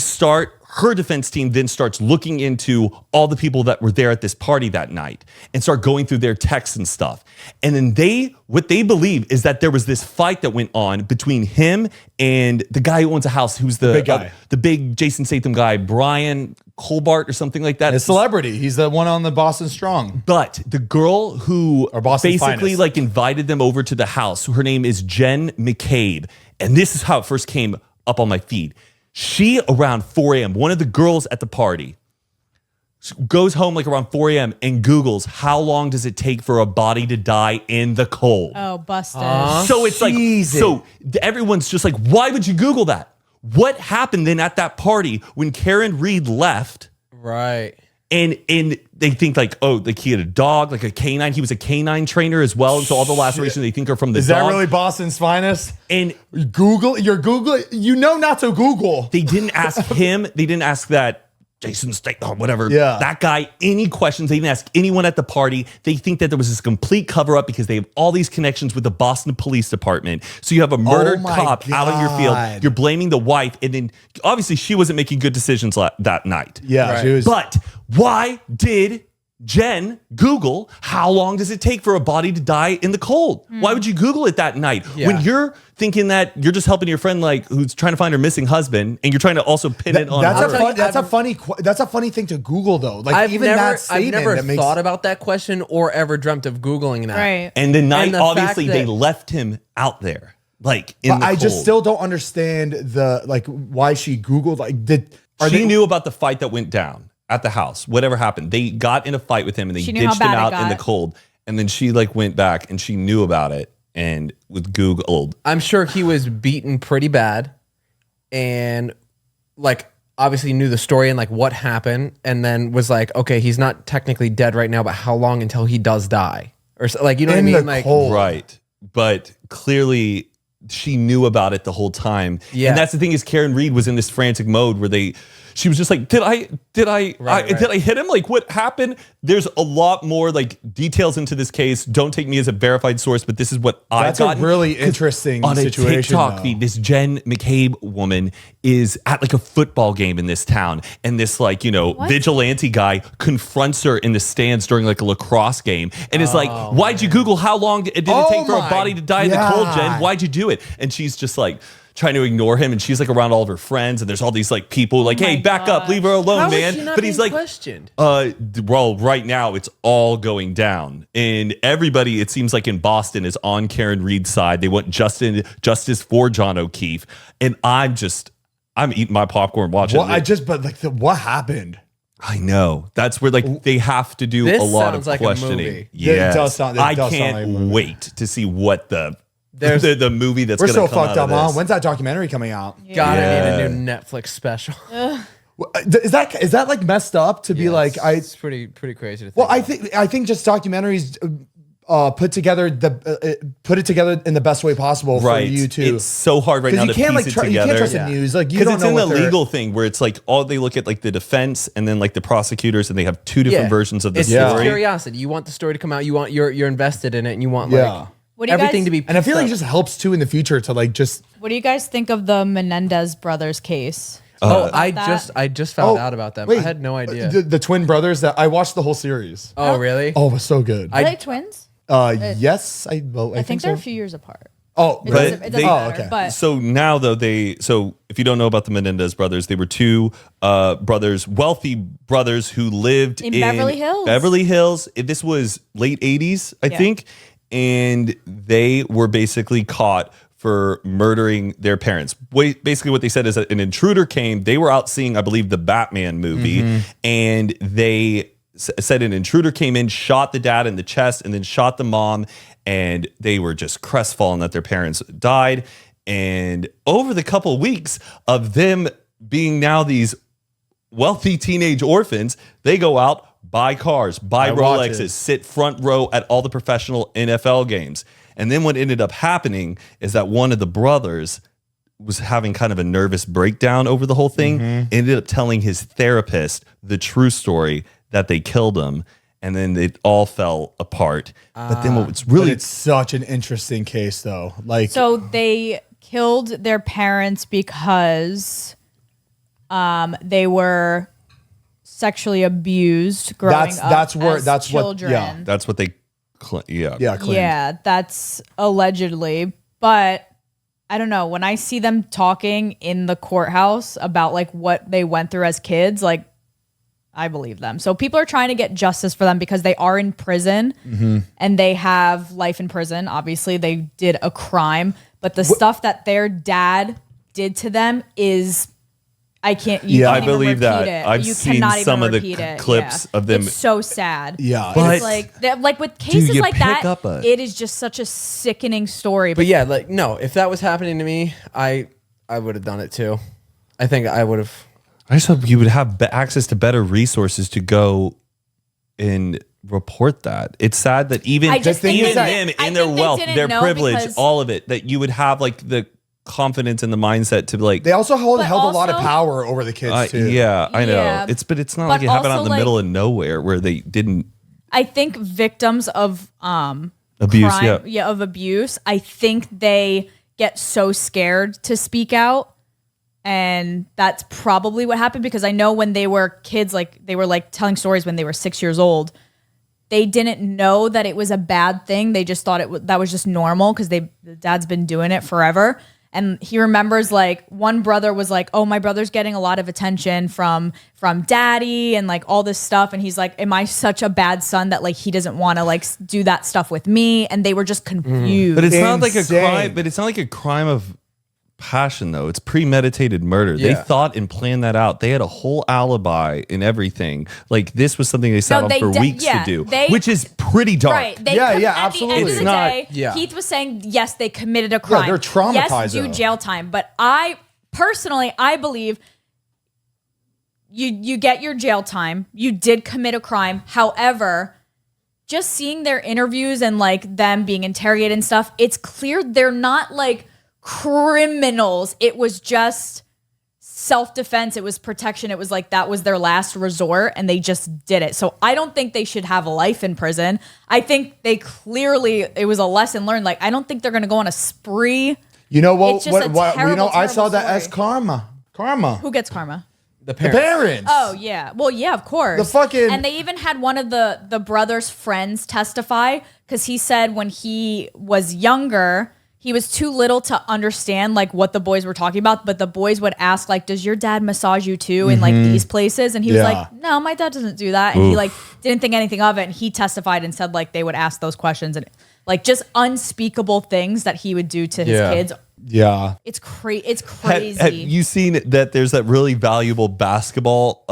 her defense team then starts looking into all the people that were there at this party that night and start going through their texts and stuff. And then what they believe is that there was this fight that went on between him and the guy who owns a house, who's the big guy, the big Jason Statham guy, Brian Colbart or something like that. A celebrity. He's the one on the Boston Strong. But the girl who basically finest. like invited them over to the house, her name is Jen McCabe. And this is how it first came up on my feed. She, around 4 a.m., one of the girls at the party, goes home like around 4 a.m. and Googles, how long does it take for a body to die in the cold? Oh, busted. So it's like, so everyone's just like, why would you Google that? What happened then at that party when Karen Reed left? Right. And they think like, oh, like he had a dog, like a canine. He was a canine trainer as well. And so all the lacerations they think are from the dog. Is that really Boston's Finest? And you're Googling, you know not to Google. They didn't ask him. They didn't ask that Jason Statham, whatever. Yeah. That guy, any questions. They didn't ask anyone at the party. They think that there was this complete cover up because they have all these connections with the Boston Police Department. So you have a murdered cop out in your field. You're blaming the wife. And then obviously she wasn't making good decisions that night. Yeah. Right. She was. But why did Jen Google how long does it take for a body to die in the cold? Why would you Google it that night when you're thinking that you're just helping your friend like who's trying to find her missing husband and you're trying to also pin it on her? That's a funny thing to Google though. Like I've never thought about that question or ever dreamt of Googling that. Right. And the night, obviously, they left him out there, like in the cold. I just still don't understand why she Googled She knew about the fight that went down at the house. Whatever happened, they got in a fight with him and they ditched him out in the cold. And then she like went back and she knew about it and with Googled. I'm sure he was beaten pretty bad, and like obviously knew the story and like what happened, and then was like, okay, he's not technically dead right now, but how long until he does die? Or like, you know what I mean? Like, right. But clearly she knew about it the whole time. Yeah. And that's the thing is Karen Reed was in this frantic mode where she was just like, did I hit him? Like what happened? There's a lot more like details into this case. Don't take me as a verified source, but this is what I got. That's a really interesting on situation. A TikTok feed, this Jen McCabe woman is at like a football game in this town. And this like, vigilante guy confronts her in the stands during like a lacrosse game. And is like, why'd you Google how long did it take for a body to die in the cold, Jen? Why'd you do it? And she's just like, trying to ignore him, and she's like around all of her friends, and there's all these like people like, hey, back up, leave her alone, man. But he's like, questioned? Well, right now it's all going down, and everybody, it seems like in Boston, is on Karen Reed's side. They want justice for John O'Keefe, and I'm eating my popcorn watching. What happened? I know. That's where like they have to do a lot of questioning. Yeah, it does sound. I can't wait to see what the movie that's going to come out of this. When's that documentary coming out? God, I need a new Netflix special. Is that like messed up to be like it's pretty crazy to think. Well, about. I think just documentaries put it together in the best way possible for you to. It's so hard right now to piece it together. You can't trust the news. Like you don't know it's in a legal thing where it's like all they look at like the defense and then like the prosecutors and they have two different versions of the story. It's curiosity. You want the story to come out. You want you're invested in it, and you want like everything to be. And I feel like it just helps too in the future to like just. What do you guys think of the Menendez brothers case? I just found out about them. I had no idea. The twin brothers that I watched the whole series. Oh really? Oh, it was so good. Are they twins? Yes, I think they're a few years apart. Oh, it doesn't matter, okay. But so now though so if you don't know about the Menendez brothers, they were two brothers, wealthy brothers who lived in Beverly Hills. Beverly Hills. This was late 80s, I think, and they were basically caught for murdering their parents. Basically what they said is that an intruder came. They were out seeing, I believe, the Batman movie, and they said an intruder came in, shot the dad in the chest, and then shot the mom, and they were just crestfallen that their parents died. And over the couple weeks of them being now these wealthy teenage orphans, they go out, buy cars, buy Rolexes, sit front row at all the professional NFL games. And then what ended up happening is that one of the brothers was having kind of a nervous breakdown over the whole thing, ended up telling his therapist the true story that they killed him, and then it all fell apart. But then what's really... It's such an interesting case, though. Like, so they killed their parents because they were sexually abused growing up that's as children. That's what they... claimed. Yeah, that's allegedly. But I don't know. When I see them talking in the courthouse about like what they went through as kids, like, I believe them. So people are trying to get justice for them because they are in prison and they have life in prison. Obviously, they did a crime, but the stuff that their dad did to them is, I can't. I believe that. I've seen some of the clips of them. It's so sad. Yeah, but it's like with cases like that, it is just such a sickening story. But yeah, like no, if that was happening to me, I would have done it too. I think I would have. I just hope you would have access to better resources to go and report that. It's sad that even them in their wealth, their privilege, all of it, that you would have like the confidence and the mindset to like. They also held a lot of power over the kids too. Yeah, I know. Yeah. It's not like it happened out in the middle of nowhere where they didn't. I think victims of abuse, crime, of abuse, I think they get so scared to speak out. And that's probably what happened, because I know when they were kids, like they were like telling stories when they were 6 years old, they didn't know that it was a bad thing. They just thought that was just normal because the dad's been doing it forever. And he remembers like one brother was like, oh, my brother's getting a lot of attention from daddy and like all this stuff. And he's like, am I such a bad son that like he doesn't want to like do that stuff with me? And they were just confused. But it's not like a crime. But it's not like a crime of passion, though. It's premeditated murder. They thought and planned that out. They had a whole alibi and everything. Like this was something they sat on for weeks to do, which is pretty dark. Right. Absolutely. At the end of the day, Heath was saying, yes, they committed a crime. Yeah, they're traumatized. Yes, do jail time. But I personally, I believe you get your jail time. You did commit a crime. However, just seeing their interviews and like them being interrogated and stuff, it's clear they're not like criminals. It was just self-defense. It was protection. It was like that was their last resort and they just did it. So I don't think they should have a life in prison. I think it was a lesson learned. Like I don't think they're going to go on a spree. You know what? I saw that as karma. Who gets karma? The parents. Oh yeah. Well, yeah, of course. And they even had one of the brother's friends testify because he said when he was younger, he was too little to understand like what the boys were talking about, but the boys would ask like, does your dad massage you too in like these places? And he was like, no, my dad doesn't do that. And he like didn't think anything of it. And he testified and said like they would ask those questions and like just unspeakable things that he would do to his kids. Yeah. It's crazy. Have you seen that there's that really valuable basketball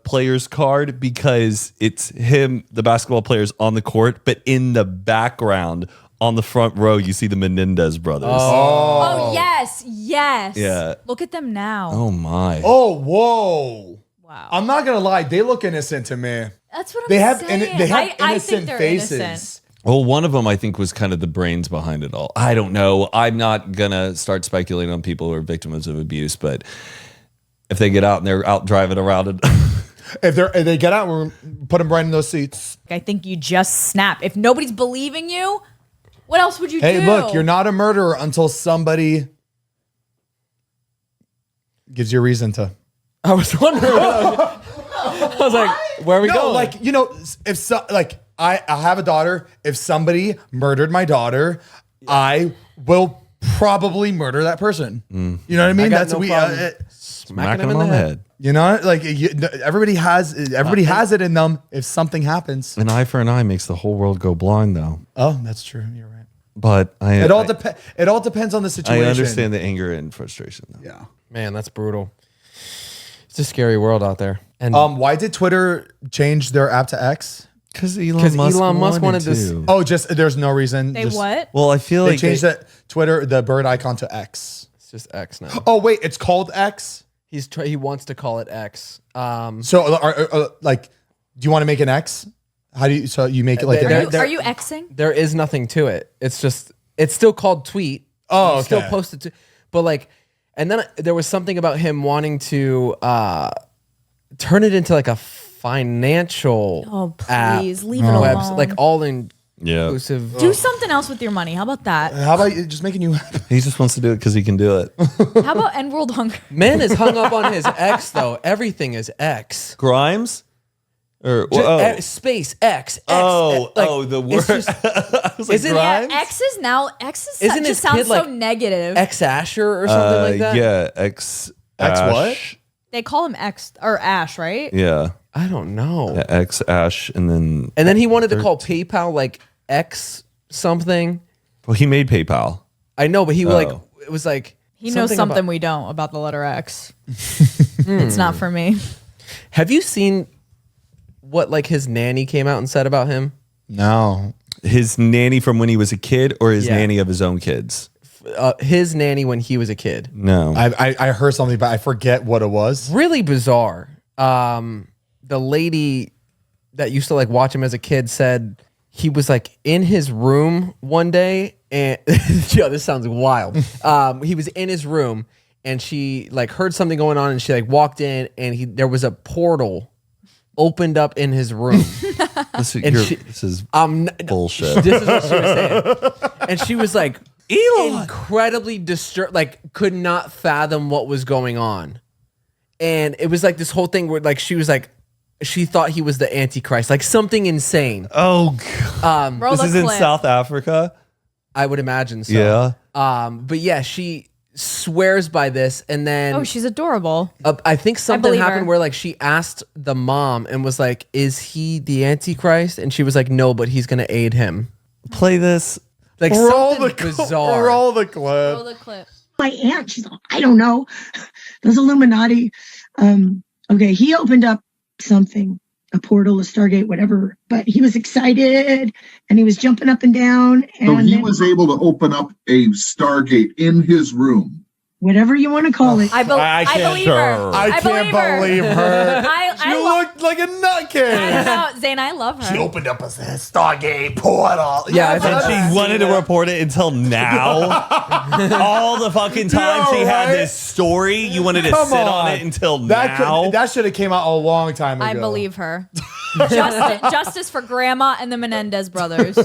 player's card because it's him, the basketball player's on the court, but in the background on the front row, you see the Menendez brothers. Oh yes. Yeah. Look at them now. Oh my. Oh, whoa. I'm not gonna lie, they look innocent to me. That's what I'm They have saying. they have I think innocent they're faces. innocent. Well, one of them I think was kind of the brains behind it all. I don't know. I'm not gonna start speculating on people who are victims of abuse, but if they get out and they're out driving around and If they get out, we're put them right in those seats. I think you just snap. If nobody's believing you, what else would you do? Hey, look, you're not a murderer until somebody gives you a reason to. I was wondering. I was like, where are we going? Like, you know, if so, like I have a daughter. If somebody murdered my daughter, I will probably murder that person. You know what I mean? got That's no we. problem. smacking them on the head. You know, like everybody has it in them. If something happens, An eye for an eye makes the whole world go blind, though. oh, that's true. You're right. But It all depends on the I situation. understand the anger and frustration, though. Yeah. Man, that's brutal. It's a scary world out there. And Why did Twitter change their app to X? Because Elon Musk wanted to. to. Oh, just there's no reason. They just, what? Well, I feel They like changed the bird icon to X. It's just X now. Oh wait, it's called X. He wants to call it X. So like, do you want to make an X? How do you? So you make it like an X? Are you Xing? There is nothing to it. It's just it's still called tweet. Oh, You still okay. posted to, but like, and then there was something about him wanting to turn it into like a financial. Oh, app, please leave it alone. website, like all inclusive. Do something else with your money. How about that? How about you just making you? he just wants to do it because he can do it. How about end world hunger? Man is hung up on his X though. Everything is X. Grimes? Or Space X. X the word. it's just- I was like, Isn't it- Yeah, Grimes? X is Isn't just his sounds kid, so like, negative. X Asher or something like that. Yeah, X. X what? Ash. They call him X or Ash, right? Yeah. I don't know. X Ash, and then He wanted to call PayPal like X something. well, he made PayPal. I know, but he like Oh. it was like He knows something about- we don't about the letter X. It's not for me. Have you seen what like his nanny came out and said about him? No. His nanny from when he was a kid, or his Yeah. nanny of his own kids. His nanny when he was a kid. No. I heard something, but I forget what it was. Really bizarre. The lady that used to like watch him as a kid said he was like in his room one day and yo, this sounds wild. He was in his room and she like heard something going on and she like walked in and there was a portal opened up in his room. this is bullshit. This is what she was saying. And she was like incredibly disturbed, like could not fathom what was going on. And it was like this whole thing where like she was like she thought he was the Antichrist, like something insane. Oh, God. Roll This the is in clip. South Africa? I would imagine so. Yeah. But yeah, she swears by this, and then Oh, she's adorable. I think something believe happened her. where like she asked the mom and was like, "Is he the Antichrist?" And she was like, "No, but he's gonna aid him." Play this. Like something bizarre. Roll the clip. Roll the clip. My aunt, she's like, I don't know. Those Illuminati. Okay, he opened up something, a portal, a Stargate, whatever, but he was excited and he was jumping up and down. And So he then- was able to open up a Stargate in his room. whatever you want to call it. I believe her. I can't believe her. I You love- looked like a I nutcase. know, Zane, I love her. Opened up a Stargate portal. Yeah, I And thought she wanted to report it until now. All the fucking time Yeah, she had right? this story, you wanted to Come sit on on. it until That now. that should have came out a long time ago. I believe her. Justice for Grandma and the Menendez brothers.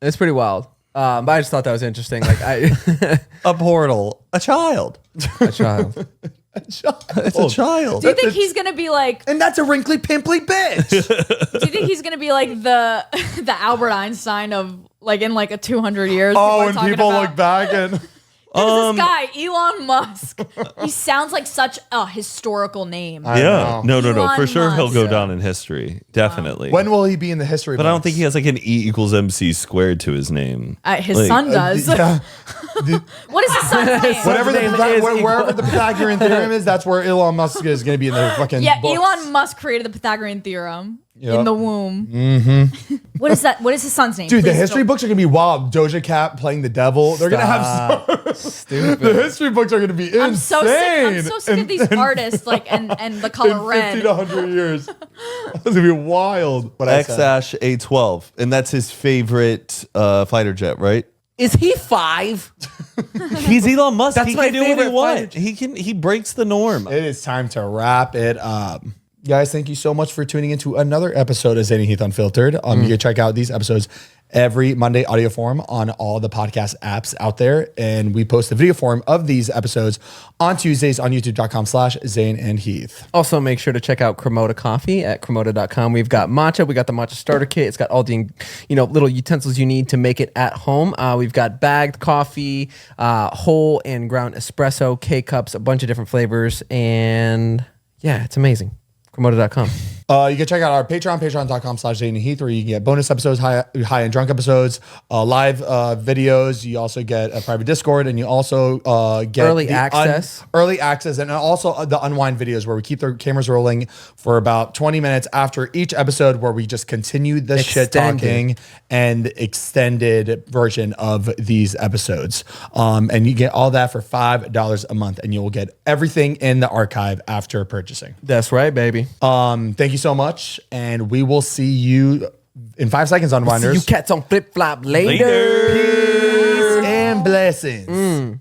It's pretty wild. But I just thought that was interesting. Like A portal. A child. a child. It's a child. Do you think he's gonna be like? And that's a wrinkly, pimply bitch. Do you think he's gonna be like the Albert Einstein of like in like a 200 years? Oh, are and talking people about- look back and There's this guy, Elon Musk. He sounds like such a historical name. Yeah. No. Elon For sure he'll Musk. go down in history. Definitely. when will he be in the history? But I don't think he has like an E equals MC squared to his name. His Like, son does. Yeah. What is his son's name? Whatever name is wherever the Pythagorean theorem is, that's where Elon Musk is going to be in the fucking Yeah, books. Elon Musk created the Pythagorean theorem Yep. in the womb. What is that? What is his son's name? Dude, the Please history don't- books are going to be wild. Doja Cat playing the devil. They're going to have Stupid. the history books are going to be insane. I'm so sick of these artists and the color in 50 red. to 100 years. It's going to be wild. What I said. X-A12, and that's his favorite fighter jet, right? Is he 5? He's Elon Musk. That's he my can do what he favorite wants. fighter. He breaks the norm. It is time to wrap it up. Guys, thank you so much for tuning into another episode of Zane and Heath Unfiltered. You can check out these episodes every Monday audio form on all the podcast apps out there. And we post the video form of these episodes on Tuesdays on youtube.com/Zane and Heath. Also, make sure to check out Cremota Coffee at cremota.com. We've got matcha. We got the matcha starter kit. It's got all the little utensils you need to make it at home. We've got bagged coffee, whole and ground espresso, K-cups, a bunch of different flavors. And yeah, it's amazing. Cremota.com. You can check out our Patreon, patreon.com/Zane and Heath, where you can get bonus episodes, high and drunk episodes, live videos. You also get a private Discord, and you also get Early access. early access, and also the unwind videos where we keep the cameras rolling for about 20 minutes after each episode, where we just continue the shit talking and extended version of these episodes. And you get all that for $5 a month, and you will get everything in the archive after purchasing. That's right, baby. Thank you so much, and we will see you in 5 seconds on See Winders. you cats on Flip Flop later. Peace and blessings.